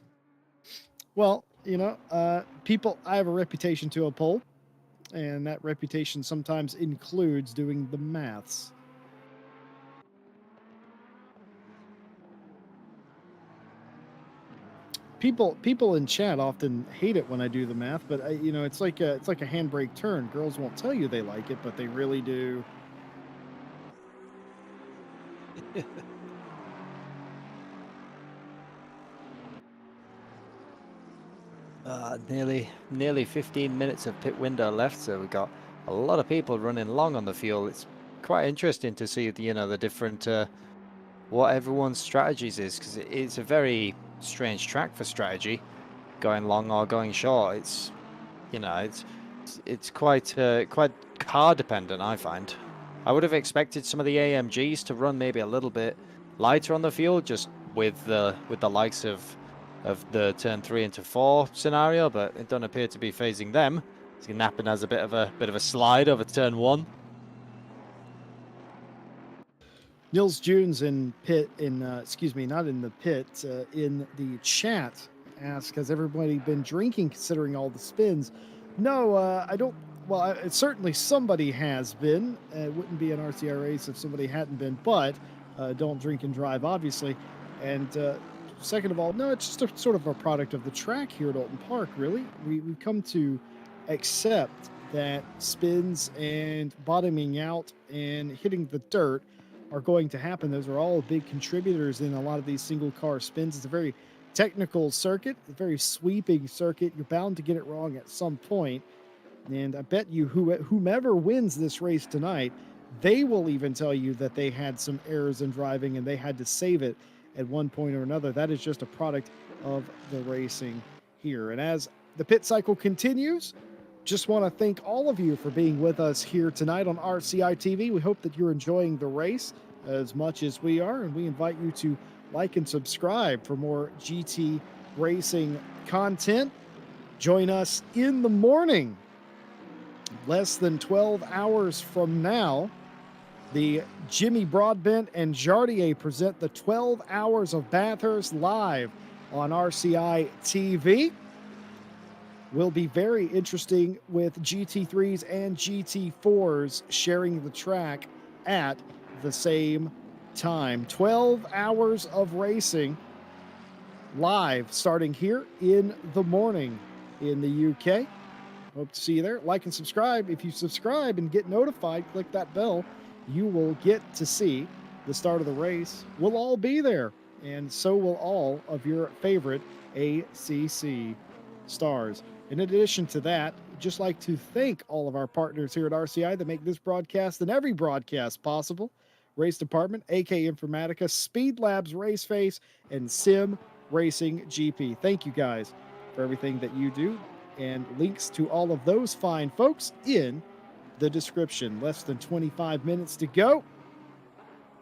Well, people, I have a reputation to uphold, and that reputation sometimes includes doing the maths. People in chat often hate it when I do the math, but it's like a handbrake turn. Girls won't tell you they like it, but they really do. Nearly 15 minutes of pit window left, so we've got a lot of people running long on the fuel. It's quite interesting to see the different what everyone's strategies is, because it's a very strange track for strategy, going long or going short. It's it's quite car dependent, I find. I would have expected some of the AMGs to run maybe a little bit lighter on the fuel, just with the likes of the turn 3 into 4 scenario, but it doesn't appear to be phasing them. Nappin has a bit of a slide over turn 1. Nils Junes in pit excuse me, not in the pit, in the chat asks, has everybody been drinking considering all the spins? No, I don't. Well, certainly somebody has been. It wouldn't be an RCI race if somebody hadn't been, but don't drink and drive, obviously. And second of all, no, it's just a sort of a product of the track here at Oulton Park, really. We've come to accept that spins and bottoming out and hitting the dirt are going to happen. Those are all big contributors in a lot of these single car spins. It's a very technical circuit, a very sweeping circuit. You're bound to get it wrong at some point. And I bet you whomever wins this race tonight, they will even tell you that they had some errors in driving and they had to save it at one point or another. That is just a product of the racing here. And as the pit cycle continues, just want to thank all of you for being with us here tonight on RCI TV. We hope that you're enjoying the race as much as we are, and we invite you to like and subscribe for more GT racing content. Join us in the morning, less than 12 hours from now. The Jimmy Broadbent and Jardier present the 12 Hours of Bathurst live on RCI TV. Will be very interesting with GT3s and GT4s sharing the track at the same time. 12 hours of racing live starting here in the morning in the UK. Hope to see you there. Like and subscribe. If you subscribe and get notified, click that bell. You will get to see the start of the race. We'll all be there, and so will all of your favorite ACC stars. In addition to that, I'd just like to thank all of our partners here at RCI that make this broadcast and every broadcast possible. Race Department, AK Informatica, Speed Labs Raceface, and Sim Racing GP. Thank you guys for everything that you do, and links to all of those fine folks in the description. Less than 25 minutes to go,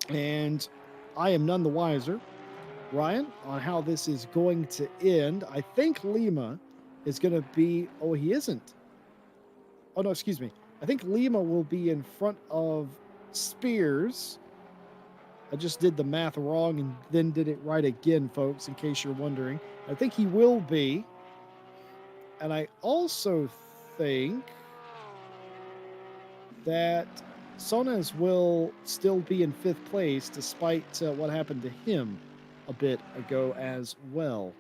and I am none the wiser, Ryan, on how this is going to end. I think Lima is going to be... Oh, he isn't. Oh, no, excuse me. I think Lima will be in front of Spears. I just did the math wrong and then did it right again, folks, in case you're wondering. I think he will be. And I also think that Sonez will still be in 5th place despite what happened to him a bit ago as well.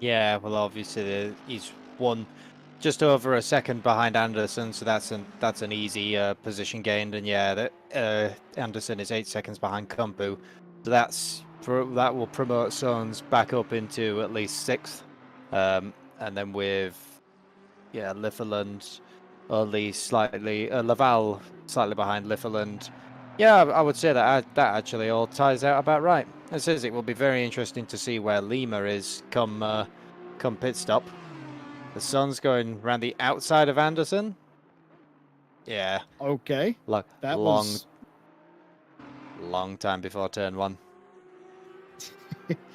Yeah, well, obviously he's one just over a second behind Anderson, so that's an easy position gained. And yeah, Anderson is 8 seconds behind Kumbu, so that will promote Sones back up into at least 6th, and then with Litherland only slightly Laval slightly behind Litherland. Yeah, I would say that actually all ties out about right. It says it will be very interesting to see where Lima is come pit stop. The sun's going around the outside of Anderson. Yeah. Okay. Look, That long was time before turn 1.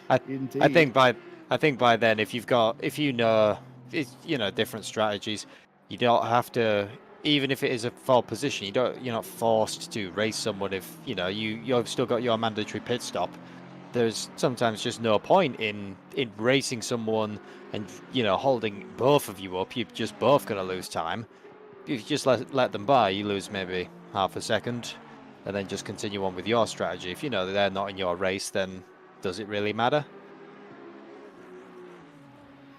I indeed. I think by then, if you know different strategies, you don't have to, even if it is a fall position, you're not forced to race someone if you've still got your mandatory pit stop. There's sometimes just no point in racing someone and holding both of you up. You're just both gonna lose time. If you just let them by, you lose maybe half a second, and then just continue on with your strategy. If you know that they're not in your race, then does it really matter?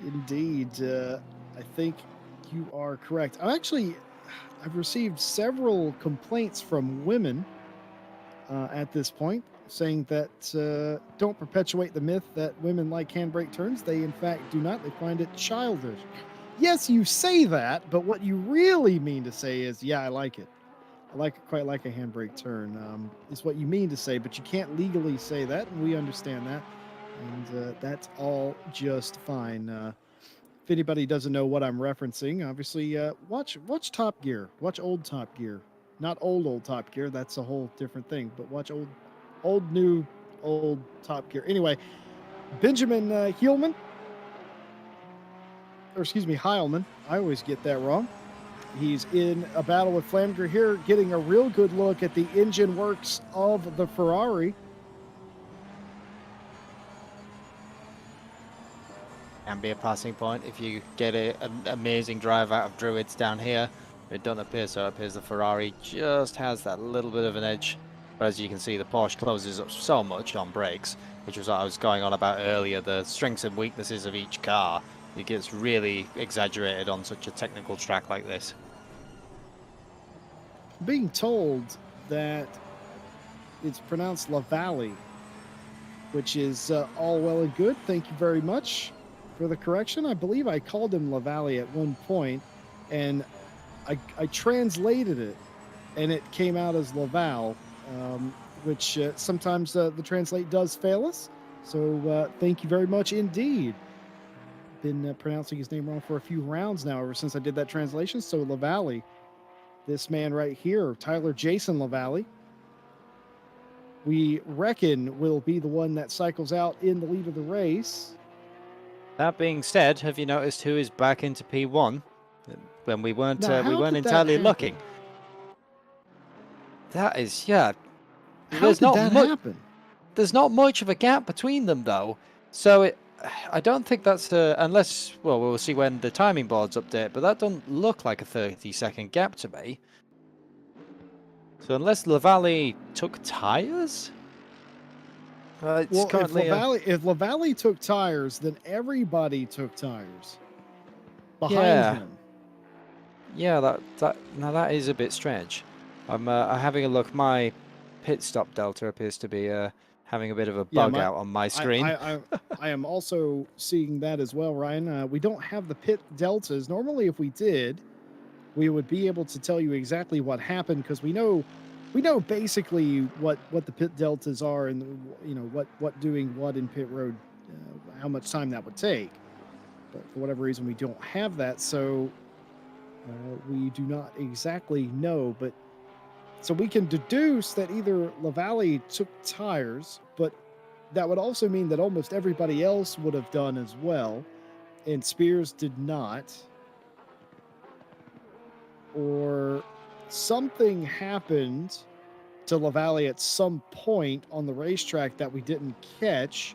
Indeed. I think you are correct. I've received several complaints from women at this point saying that don't perpetuate the myth that women like handbrake turns. They, in fact, do not. They find it childish. Yes, you say that, but what you really mean to say is, yeah, I like it. Quite like a handbrake turn, is what you mean to say, but you can't legally say that, and we understand that. And that's all just fine. If anybody doesn't know what I'm referencing, obviously watch Top Gear. Watch old Top Gear, not old Top Gear. That's a whole different thing. But watch new old Top Gear. Anyway, Benjamin Heilman, or excuse me, Heilman. I always get that wrong. He's in a battle with Flamger here, getting a real good look at the engine works of the Ferrari. Can be a passing point if you get an amazing drive out of Druids down here. It doesn't appear so. It appears the Ferrari just has that little bit of an edge. But as you can see, the Porsche closes up so much on brakes, which was what I was going on about earlier. The strengths and weaknesses of each car, it gets really exaggerated on such a technical track like this. Being told that it's pronounced La Valley, which is all well and good. Thank you very much for the correction. I believe I called him La Valley at one point, and I translated it, and it came out as Laval, which sometimes the translate does fail us. So thank you very much indeed. Been pronouncing his name wrong for a few rounds now, ever since I did that translation. So La Valley, this man right here, Tyler Jason La Valley, we reckon will be the one that cycles out in the lead of the race. That being said, have you noticed who is back into P1 when we weren't entirely looking? That is, yeah. How did that happen? There's not much of a gap between them though, so I don't think that's unless, well, we'll see when the timing boards update, but that doesn't look like a 30-second gap to me. So unless Lavallee took tires? Well, if La Valley took tires, then everybody took tires behind him. Yeah, now that is a bit strange. I'm having a look. My pit stop delta appears to be having a bit of a bug out on my screen. I am also seeing that as well, Ryan. We don't have the pit deltas. Normally, if we did, we would be able to tell you exactly what happened, because we know basically what the pit deltas are, and what doing what in pit road, how much time that would take. But for whatever reason, we don't have that, so we do not exactly know. But so we can deduce that either Lavallee took tires, but that would also mean that almost everybody else would have done as well, and Spears did not. Or something happened to Lavallee at some point on the racetrack that we didn't catch,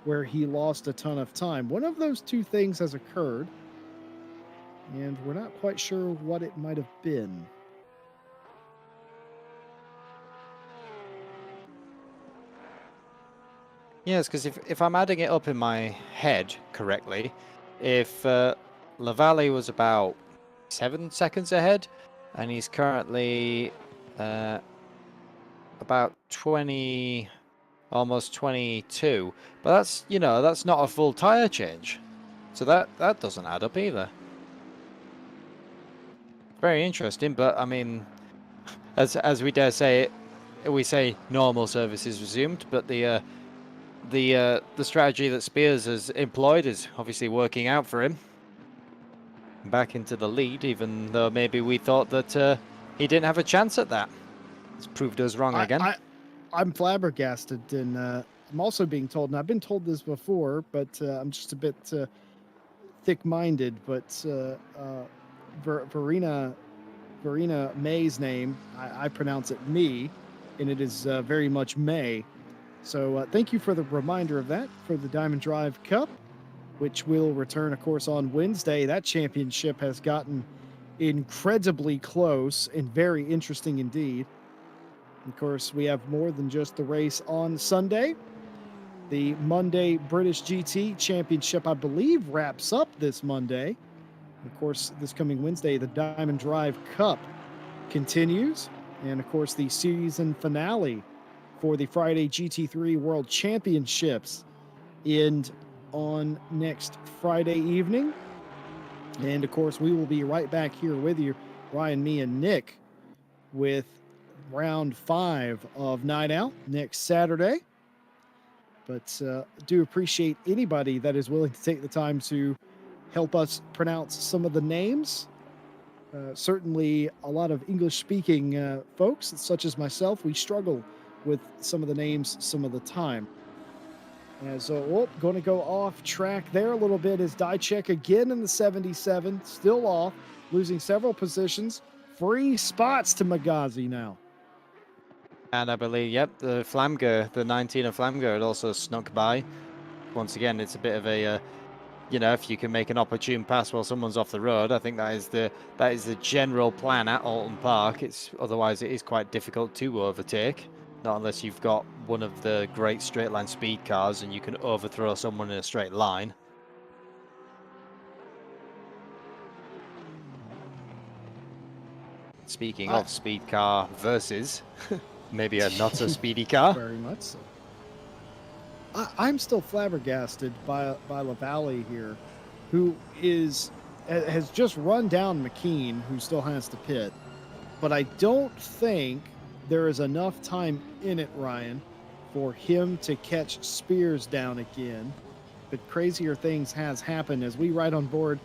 where he lost a ton of time. One of those two things has occurred, and we're not quite sure what it might have been. Yes, because if I'm adding it up in my head correctly, if Lavalley was about 7 seconds ahead, and he's currently uh, about 20, almost 22, but that's, you know, that's not a full tire change, so that doesn't add up either. Very interesting, but I mean, as we dare say it, we say normal service is resumed, but the strategy that Spears has employed is obviously working out for him. Back into the lead, even though maybe we thought that he didn't have a chance at that. It's proved us wrong again. I'm flabbergasted, and I'm also being told, and I've been told this before, but I'm just a bit thick-minded. But Verena May's name, I pronounce it me, and it is very much May. So thank you for the reminder of that for the Diamond Drive Cup, which will return, of course, on Wednesday. That championship has gotten incredibly close and very interesting indeed. Of course, we have more than just the race on Sunday. The Monday British GT Championship, I believe, wraps up this Monday. Of course, this coming Wednesday, the Diamond Drive Cup continues. And of course, the season finale for the Friday GT3 World Championships end on next Friday evening. And of course, we will be right back here with you, Ryan, me, and Nick, with round 5 of Night Out next Saturday. But do appreciate anybody that is willing to take the time to help us pronounce some of the names. Certainly a lot of English-speaking folks, such as myself, we struggle with some of the names some of the time. As going to go off track there a little bit is Dichek again in the 77, still off, losing several positions. 3 spots to Magazi now. And I believe, yep, the Flamger, the 19 of Flamger had also snuck by. Once again, it's a bit of a, you know, if you can make an opportune pass while someone's off the road, I think that is the general plan at Oulton Park. Otherwise it is quite difficult to overtake, not unless you've got one of the great straight line speed cars and you can overthrow someone in a straight line. Speaking of speed car versus maybe a not so speedy car. Very much so. I'm still flabbergasted by Lavalley here, who has just run down McKean, who still has to pit. But I don't think there is enough time in it, Ryan, for him to catch Spears down again. But crazier things has happened as we ride on board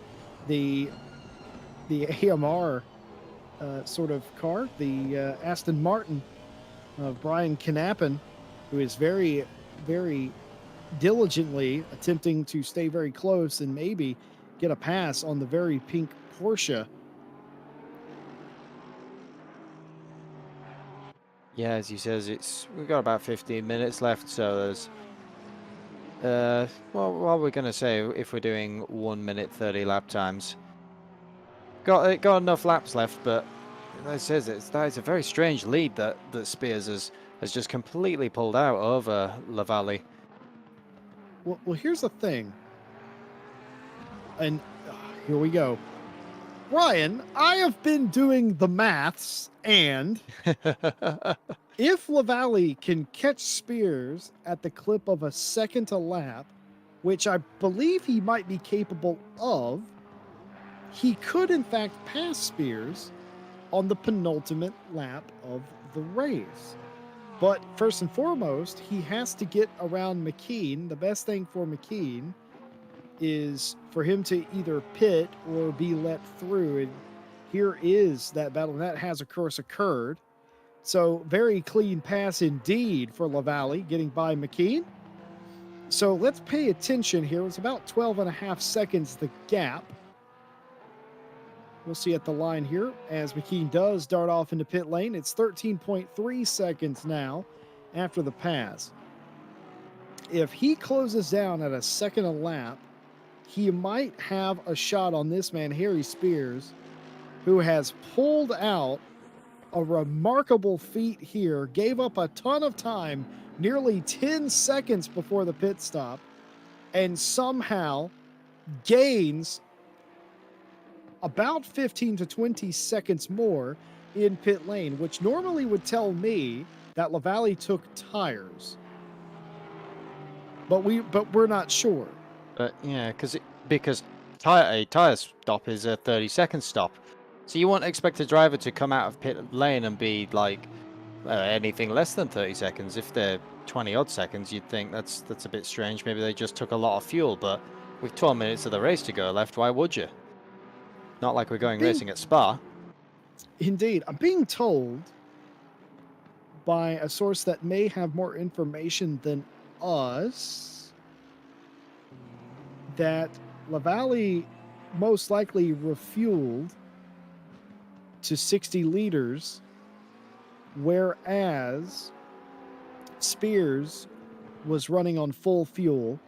the AMR sort of car, the Aston Martin of Brian Knappen, who is very, very diligently attempting to stay very close and maybe get a pass on the very pink Porsche. Yeah, as he says, we've got about 15 minutes left, so there's well, what we're going to say if we're doing 1 minute 30 lap times. Got enough laps left, but as it says, that is a very strange lead that Spears has just completely pulled out over Lavalley. Well, here's the thing, and here we go. Ryan, I have been doing the maths, and if Lavalley can catch Spears at the clip of a second a lap, which I believe he might be capable of, he could in fact pass Spears on the penultimate lap of the race. But first and foremost, he has to get around McKean. The best thing for McKean is for him to either pit or be let through. And here is that battle. And that has, of course, occurred. So very clean pass indeed for Lavalley, getting by McKean. So let's pay attention here. It's about 12 and a half seconds, the gap. We'll see at the line here as McKean does dart off into pit lane. It's 13.3 seconds now after the pass. If he closes down at a second a lap, he might have a shot on this man, Harry Spears, who has pulled out a remarkable feat here, gave up a ton of time nearly 10 seconds before the pit stop and somehow gains about 15 to 20 seconds more in pit lane, which normally would tell me that LaValle took tires. But we're not sure. But yeah, because a tire stop is a 30-second stop, so you won't expect a driver to come out of pit lane and be like anything less than 30 seconds. If they're 20 odd seconds, you'd think that's a bit strange. Maybe they just took a lot of fuel. But with 12 minutes of the race to go left, why would you? Not like we're going racing at Spa. Indeed, I'm being told by a source that may have more information than us that LaValle most likely refueled to 60 liters, whereas Spears was running on full fuel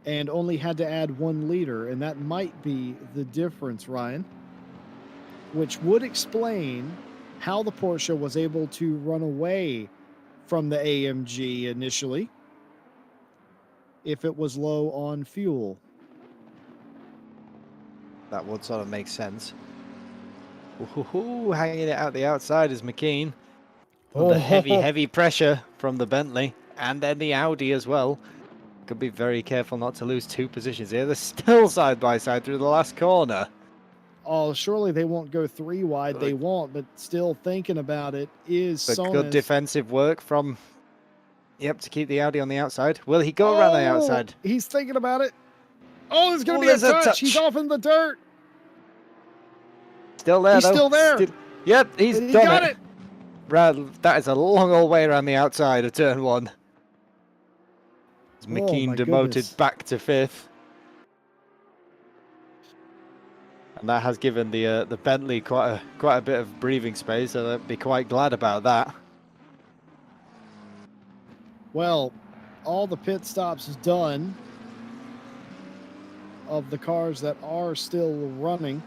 and only had to add 1 liter, and that might be the difference, Ryan, which would explain how the Porsche was able to run away from the AMG initially if it was low on fuel. That would sort of make sense. Ooh, hanging it out the outside is McKean. Under heavy pressure from the Bentley and then the Audi as well. Could be very careful not to lose 2 positions here. They're still side by side through the last corner. Oh, surely they won't go 3 wide. They won't, but still thinking about it is Sonus. Good defensive work from, to keep the Audi on the outside. Will he go around the outside? He's thinking about it. Oh, there's going to be a touch. He's off in the dirt. Still there, He's still there. Yep, he's done it. That is a long old way around the outside of turn 1. McKean demoted back to 5th. And that has given the Bentley quite a bit of breathing space, so they'll be quite glad about that. Well, all the pit stops is done of the cars that are still running,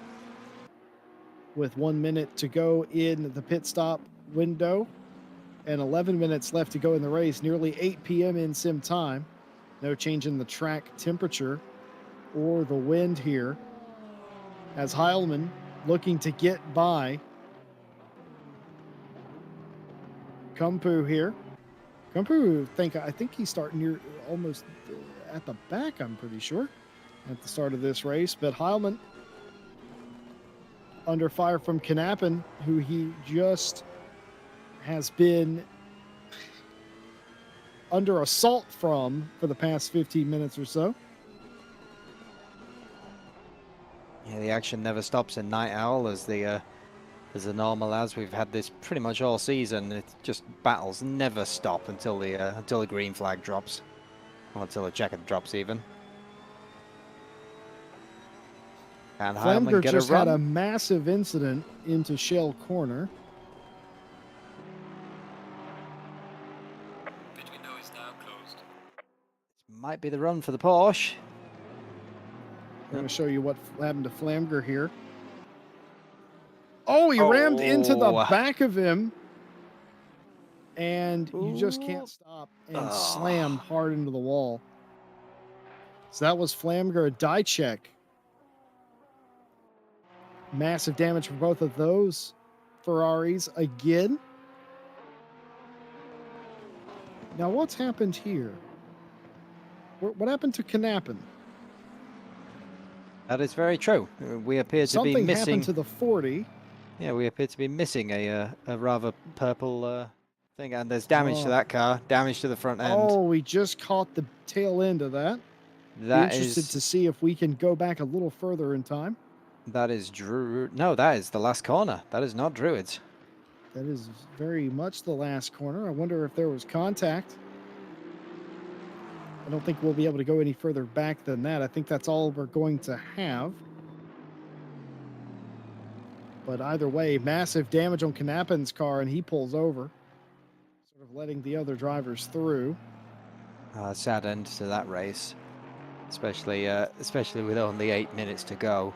with 1 minute to go in the pit stop window and 11 minutes left to go in the race. Nearly 8 p.m. in sim time. No change in the track temperature or the wind here, as Heilman looking to get by Kumpu here. Kumpu, I think he's starting near almost at the back, I'm pretty sure, at the start of this race. But Heilman under fire from Knappen, who he just has been under assault from for the past 15 minutes or so. Yeah, the action never stops in Night Owl as the normal as. We've had this pretty much all season. It's just battles never stop until the green flag drops, or until the checkered drops even. And Flamger just had a massive incident into Shell Corner. Pit window is now closed. This might be the run for the Porsche. I'm going to show you what happened to Flamger here. Oh, he rammed into the back of him. And you just can't stop and slam hard into the wall. So that was Flamger, a die check. Massive damage for both of those Ferraris again. Now, what's happened here? What happened to Knappen? That is very true. We appear to be missing. Something happened to the 40. Yeah, we appear to be missing a rather purple thing, and there's damage to that car, damage to the front end. Oh, we just caught the tail end of that. That interested to see if we can go back a little further in time. That is No, that is the last corner. That is not Druids. That is very much the last corner. I wonder if there was contact. I don't think we'll be able to go any further back than that. I think that's all we're going to have. But either way, massive damage on Knappen's car, and he pulls over, sort of letting the other drivers through. Sad end to that race, especially with only 8 minutes to go.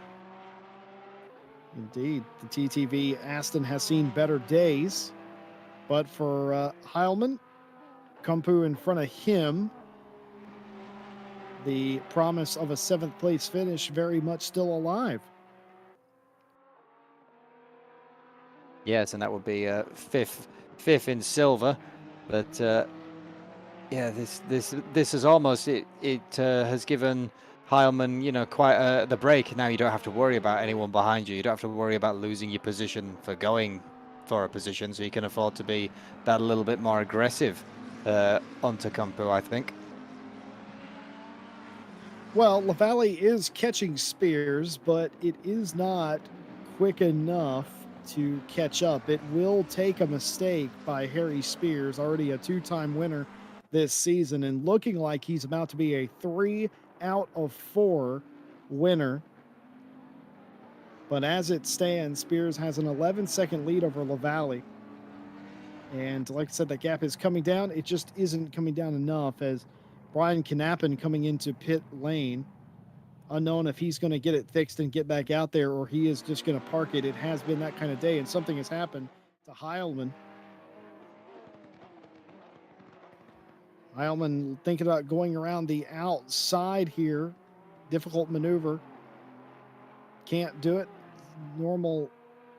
Indeed, the TTV Aston has seen better days, but for Heilman, Kumpu in front of him. The promise of a 7th place finish very much still alive. Yes, and that would be fifth in silver, but yeah, this is almost it has given Heilmann, you know, quite the break. Now you don't have to worry about anyone behind you. You don't have to worry about losing your position for going for a position, so you can afford to be that a little bit more aggressive onto Kumpu, I think. Well, LaValle is catching Spears, but it is not quick enough to catch up. It will take a mistake by Harry Spears, already a 2-time winner this season, and looking like he's about to be a 3 out of 4 winner. But as it stands, Spears has an 11-second lead over LaValle. And like I said, that gap is coming down. It just isn't coming down enough, as Brian Knappen coming into pit lane. Unknown if he's going to get it fixed and get back out there, or he is just going to park it. It has been that kind of day, and something has happened to Heilmann. Heilmann thinking about going around the outside here. Difficult maneuver. Can't do it. Normal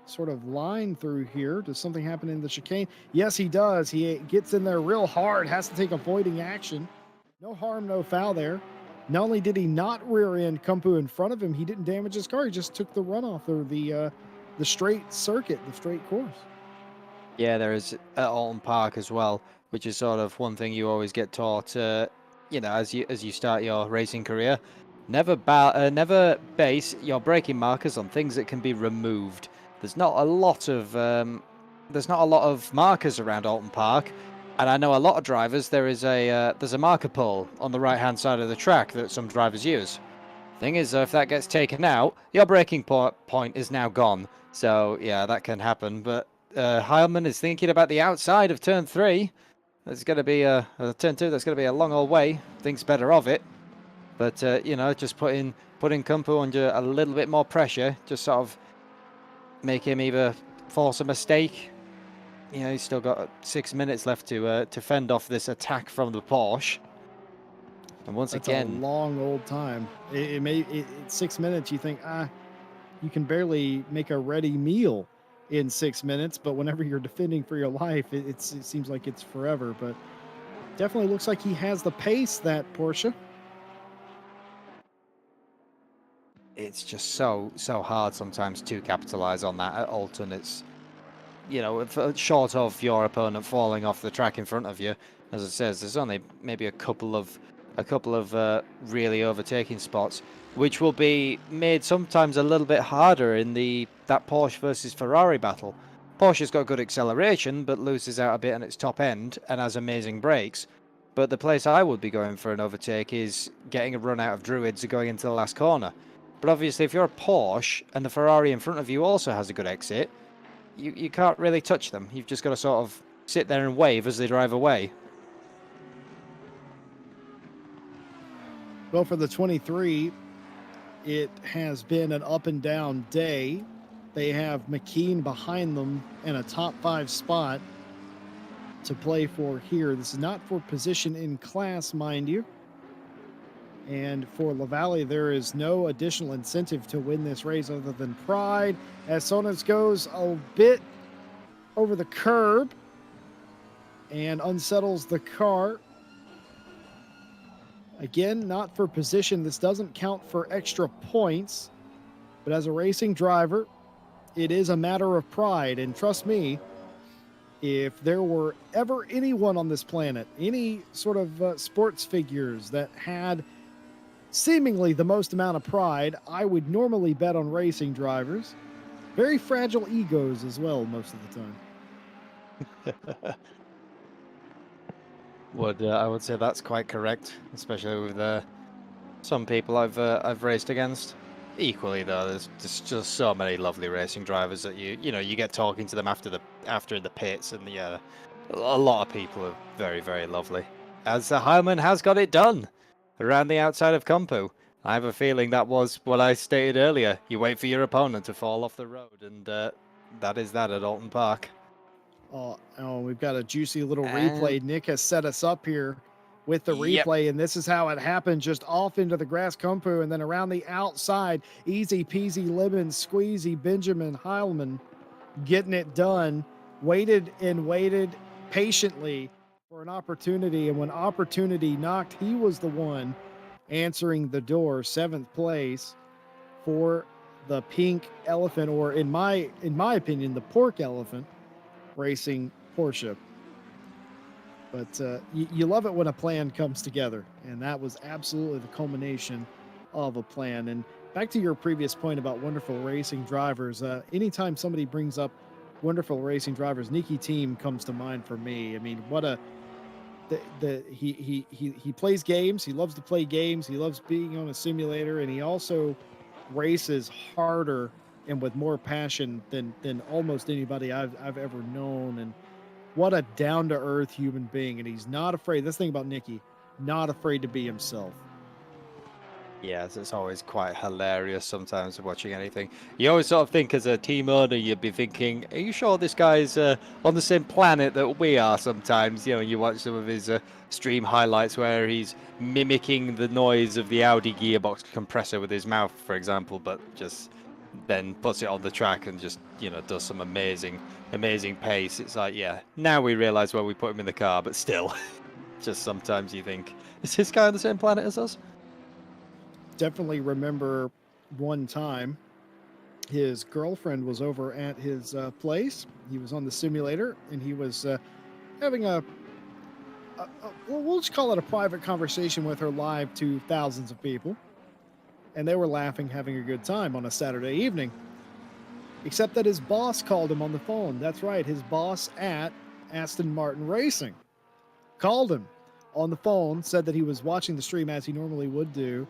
sort of line through here. Does something happen in the chicane? Yes, he does. He gets in there real hard, has to take avoiding action. No harm, no foul there. Not only did he not rear end Kumpu in front of him, he didn't damage his car. He just took the runoff or the straight circuit, the straight course. Yeah, there is at Oulton Park as well, which is sort of one thing you always get taught, you know, as you start your racing career. Never base your braking markers on things that can be removed. There's not a lot of markers around Oulton Park, and I know a lot of drivers. There's a marker pole on the right-hand side of the track that some drivers use. Thing is, if that gets taken out, your braking point is now gone. So yeah, that can happen. But Heilmann is thinking about the outside of turn 3. There's going to be turn 2. That's going to be a long old way. Thinks better of it. But you know, just putting Kumpu under a little bit more pressure, just sort of make him either force a mistake. You know, he's still got 6 minutes left to fend off this attack from the Porsche. And once That's again, a long old time. It 6 minutes. You think you can barely make a ready meal in 6 minutes, but whenever you're defending for your life, it seems like it's forever. But definitely looks like he has the pace, that Porsche. it's just so hard sometimes to capitalize on that at Oulton. It's, you know, short of your opponent falling off the track in front of you, as it says, there's only maybe a couple of really overtaking spots, which will be made sometimes a little bit harder in that Porsche versus Ferrari battle. Porsche's got good acceleration, but loses out a bit on its top end and has amazing brakes. But the place I would be going for an overtake is getting a run out of Druids going into the last corner. But obviously, if you're a Porsche and the Ferrari in front of you also has a good exit, you can't really touch them. You've just got to sort of sit there and wave as they drive away. Well, for the 23, it has been an up and down day. They have McKean behind them in a top 5 spot to play for here. This is not for position in class, mind you. And for LaValle, there is no additional incentive to win this race other than pride, as Sonas goes a bit over the curb and unsettles the car. Again, not for position. This doesn't count for extra points. But as a racing driver, it is a matter of pride. And trust me, if there were ever anyone on this planet, any sort of sports figures that had seemingly the most amount of pride, I would normally bet on racing drivers. Very fragile egos as well most of the time. I would say that's quite correct, especially with some people I've raced against. Equally though, there's just so many lovely racing drivers that you get talking to them after the pits, and a lot of people are very, very lovely. As Heilmann has got it done around the outside of Kumpu. I have a feeling that was what I stated earlier. You wait for your opponent to fall off the road, and that is that at Oulton Park. Oh, we've got a juicy little And replay. Nick has set us up here with the yep, replay, and this is how it happened. Just off into the grass Kumpu, and then around the outside, easy peasy lemon squeezy Benjamin Heilman getting it done. Waited and waited patiently for an opportunity, and when opportunity knocked, he was the one answering the door. 7th place for the pink elephant, or in my opinion, the pork elephant racing Porsche. But you love it when a plan comes together, and that was absolutely the culmination of a plan. And back to your previous point about wonderful racing drivers, anytime somebody brings up wonderful racing drivers, Nikki Team comes to mind for me. I mean, what a he plays games. He loves to play games. He loves being on a simulator, and he also races harder and with more passion than almost anybody I've ever known. And what a down to earth human being. And he's not afraid. This thing about Nicky, not afraid to be himself. yes, it's always quite hilarious sometimes watching anything. You always sort of think as a team owner, you'd be thinking, are you sure this guy's on the same planet that we are sometimes? You know, you watch some of his stream highlights where he's mimicking the noise of the Audi gearbox compressor with his mouth, for example, but just then puts it on the track and just, you know, does some amazing pace. It's like, yeah, now we realize why we put him in the car, but still, just sometimes you think, is this guy on the same planet as us? Definitely remember one time his girlfriend was over at his place. He was on the simulator, and he was having we'll just call it a private conversation with her live to thousands of people. And they were laughing, having a good time on a Saturday evening. Except that his boss called him on the phone. That's right, his boss at Aston Martin Racing called him on the phone, said that he was watching the stream as he normally would do,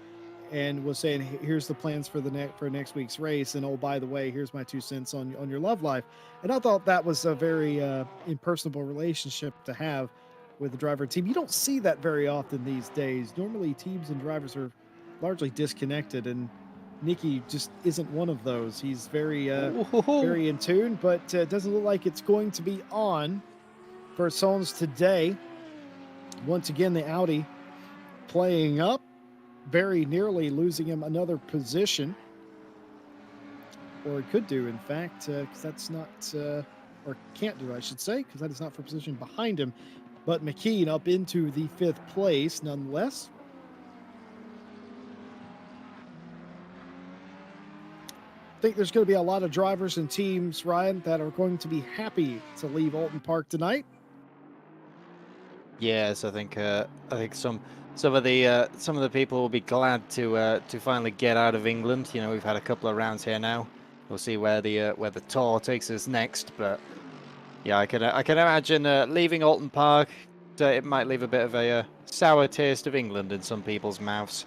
and was saying, here's the plans for next week's race, and oh, by the way, here's my 2 cents on your love life. And I thought that was a very impersonable relationship to have with the driver team. You don't see that very often these days. Normally teams and drivers are largely disconnected, and Nicky just isn't one of those. He's very very in tune, but doesn't look like it's going to be on for Sons today. Once again, the Audi playing up, very nearly losing him another position, or it could do, in fact, because that's not, or can't do, I should say, because that is not for position behind him. But McKean up into the 5th place nonetheless. I think there's going to be a lot of drivers and teams, Ryan, that are going to be happy to leave Oulton Park tonight. Yes, I think some of the people will be glad to finally get out of England. You know, we've had a couple of rounds here now. We'll see where the tour takes us next. But yeah, I can imagine leaving Oulton Park. It might leave a bit of a sour taste of England in some people's mouths.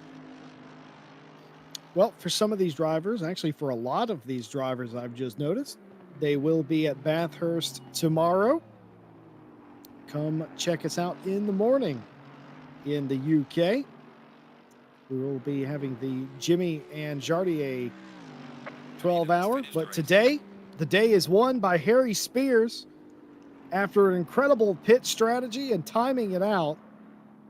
Well, for some of these drivers, actually for a lot of these drivers, I've just noticed, they will be at Bathurst tomorrow. Come check us out in the morning in the UK. We will be having the Jimmy and Jardier 12-hour. But today, the day is won by Harry Spears. After an incredible pit strategy and timing it out,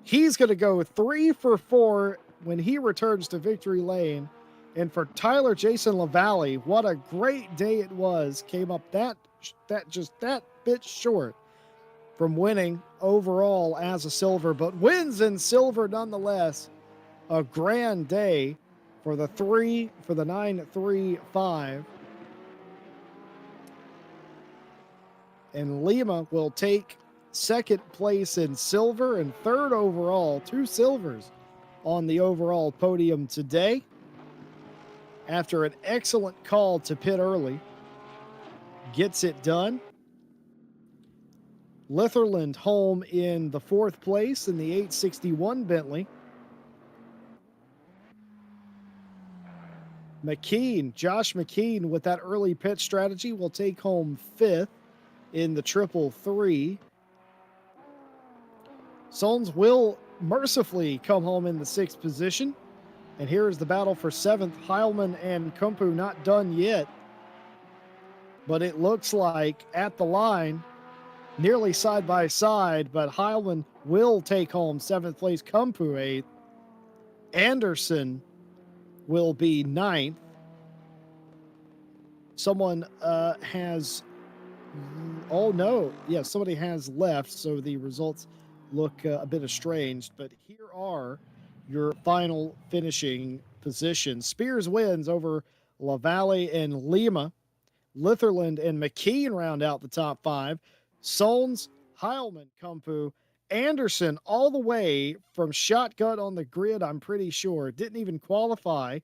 he's going to go 3 for 4 when he returns to victory lane. And for Tyler Jason LaValle, what a great day it was. Came up that bit short from winning overall as a silver, but wins in silver nonetheless. A grand day for the 935. And Lima will take 2nd place in silver and 3rd overall, 2 silvers on the overall podium today. After an excellent call to pit early, gets it done. Litherland home in the 4th place in the 861 Bentley. Josh McKean with that early pit strategy will take home 5th in the 333. Sons will mercifully come home in the 6th position. And here is the battle for 7th. Heilman and Kumpu not done yet. But it looks like at the line, nearly side by side, but Heilman will take home 7th place, Kumpu 8th. Anderson will be 9th. Someone has, oh no, yeah, somebody has left, so the results look a bit estranged, but here are your final finishing positions. Spears wins over LaValle and Lima. Litherland and McKean round out the top 5. Solnes, Heilman, Kumpu, Anderson all the way from shotgun on the grid, I'm pretty sure. Didn't even qualify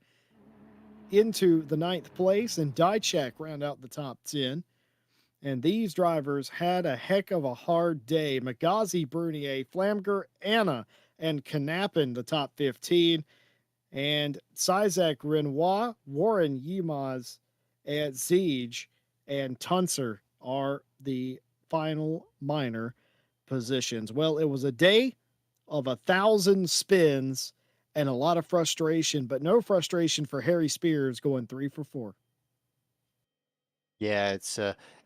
into the 9th place, and Dichek round out the top 10. And these drivers had a heck of a hard day. Magazi, Brunier, Flamger, Anna, and Knappen, the top 15. And Sizek, Renoir, Warren, Yimaz, and Ziege, and Tunser are the final minor positions. Well, it was a day of 1,000 spins and a lot of frustration, but no frustration for Harry Spears going 3 for 4. Yeah,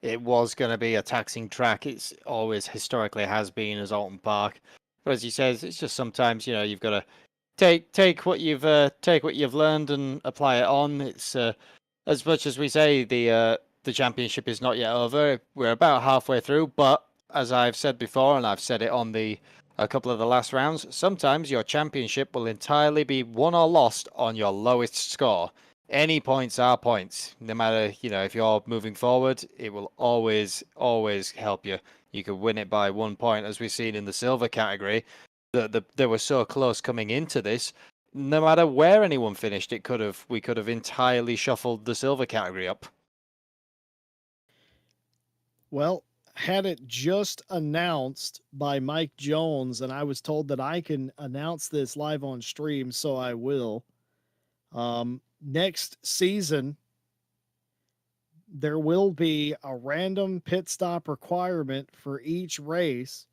it was going to be a taxing track. It's always historically has been as Oulton Park. But as he says, it's just sometimes you've got to take what you've learned and apply it on. It's as much as we say the championship is not yet over. We're about halfway through, but as I've said before, and I've said it on a couple of the last rounds, sometimes your championship will entirely be won or lost on your lowest score. Any points are points. No matter, if you're moving forward, it will always help you. You could win it by 1 point, as we've seen in the silver category. They were so close coming into this. No matter where anyone finished, we could have entirely shuffled the silver category up. Well, had it just announced by Mike Jones, and I was told that I can announce this live on stream, so I will. Next season, there will be a random pit stop requirement for each race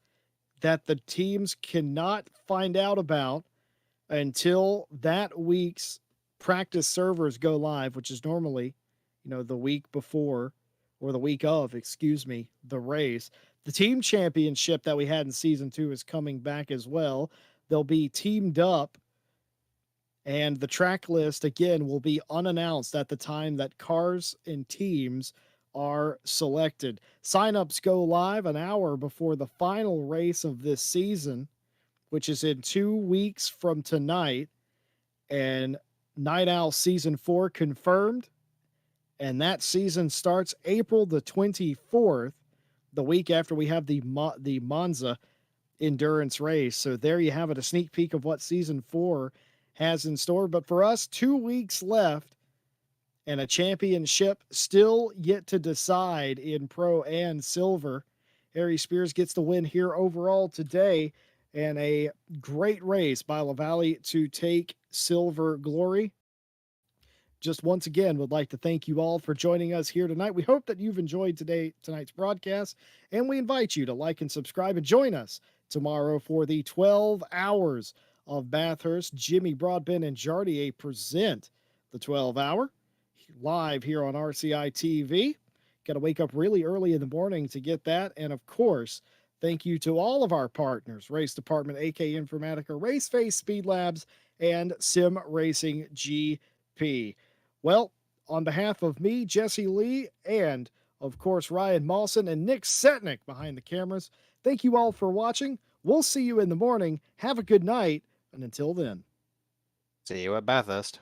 that the teams cannot find out about until that week's practice servers go live, which is normally, the week before or the week of, the race. The team championship that we had in season 2 is coming back as well. They'll be teamed up, and the track list, again, will be unannounced at the time that cars and teams are selected. Signups go live an hour before the final race of this season, which is in 2 weeks from tonight. And Night Owl Season 4 confirmed. And that season starts April the 24th, the week after we have the Monza endurance race. So there you have it, a sneak peek of what Season 4 has in store. But for us, 2 weeks left and a championship still yet to decide in Pro and Silver. Harry Spears gets the win here overall today, and a great race by LaValle to take silver glory. Just once again, would like to thank you all for joining us here tonight. We hope that you've enjoyed tonight's broadcast, and we invite you to like and subscribe and join us tomorrow for the 12 hours of Bathurst. Jimmy Broadbent and Jardier present the 12 hour live here on RCI TV. Got to wake up really early in the morning to get that. And of course, thank you to all of our partners, Race Department, AK Informatica, Raceface Speed Labs, and Sim Racing GP. Well, on behalf of me, Jesse Lee, and of course, Ryan Mawson and Nick Setnick behind the cameras, thank you all for watching. We'll see you in the morning. Have a good night. And until then, See you at Bathurst.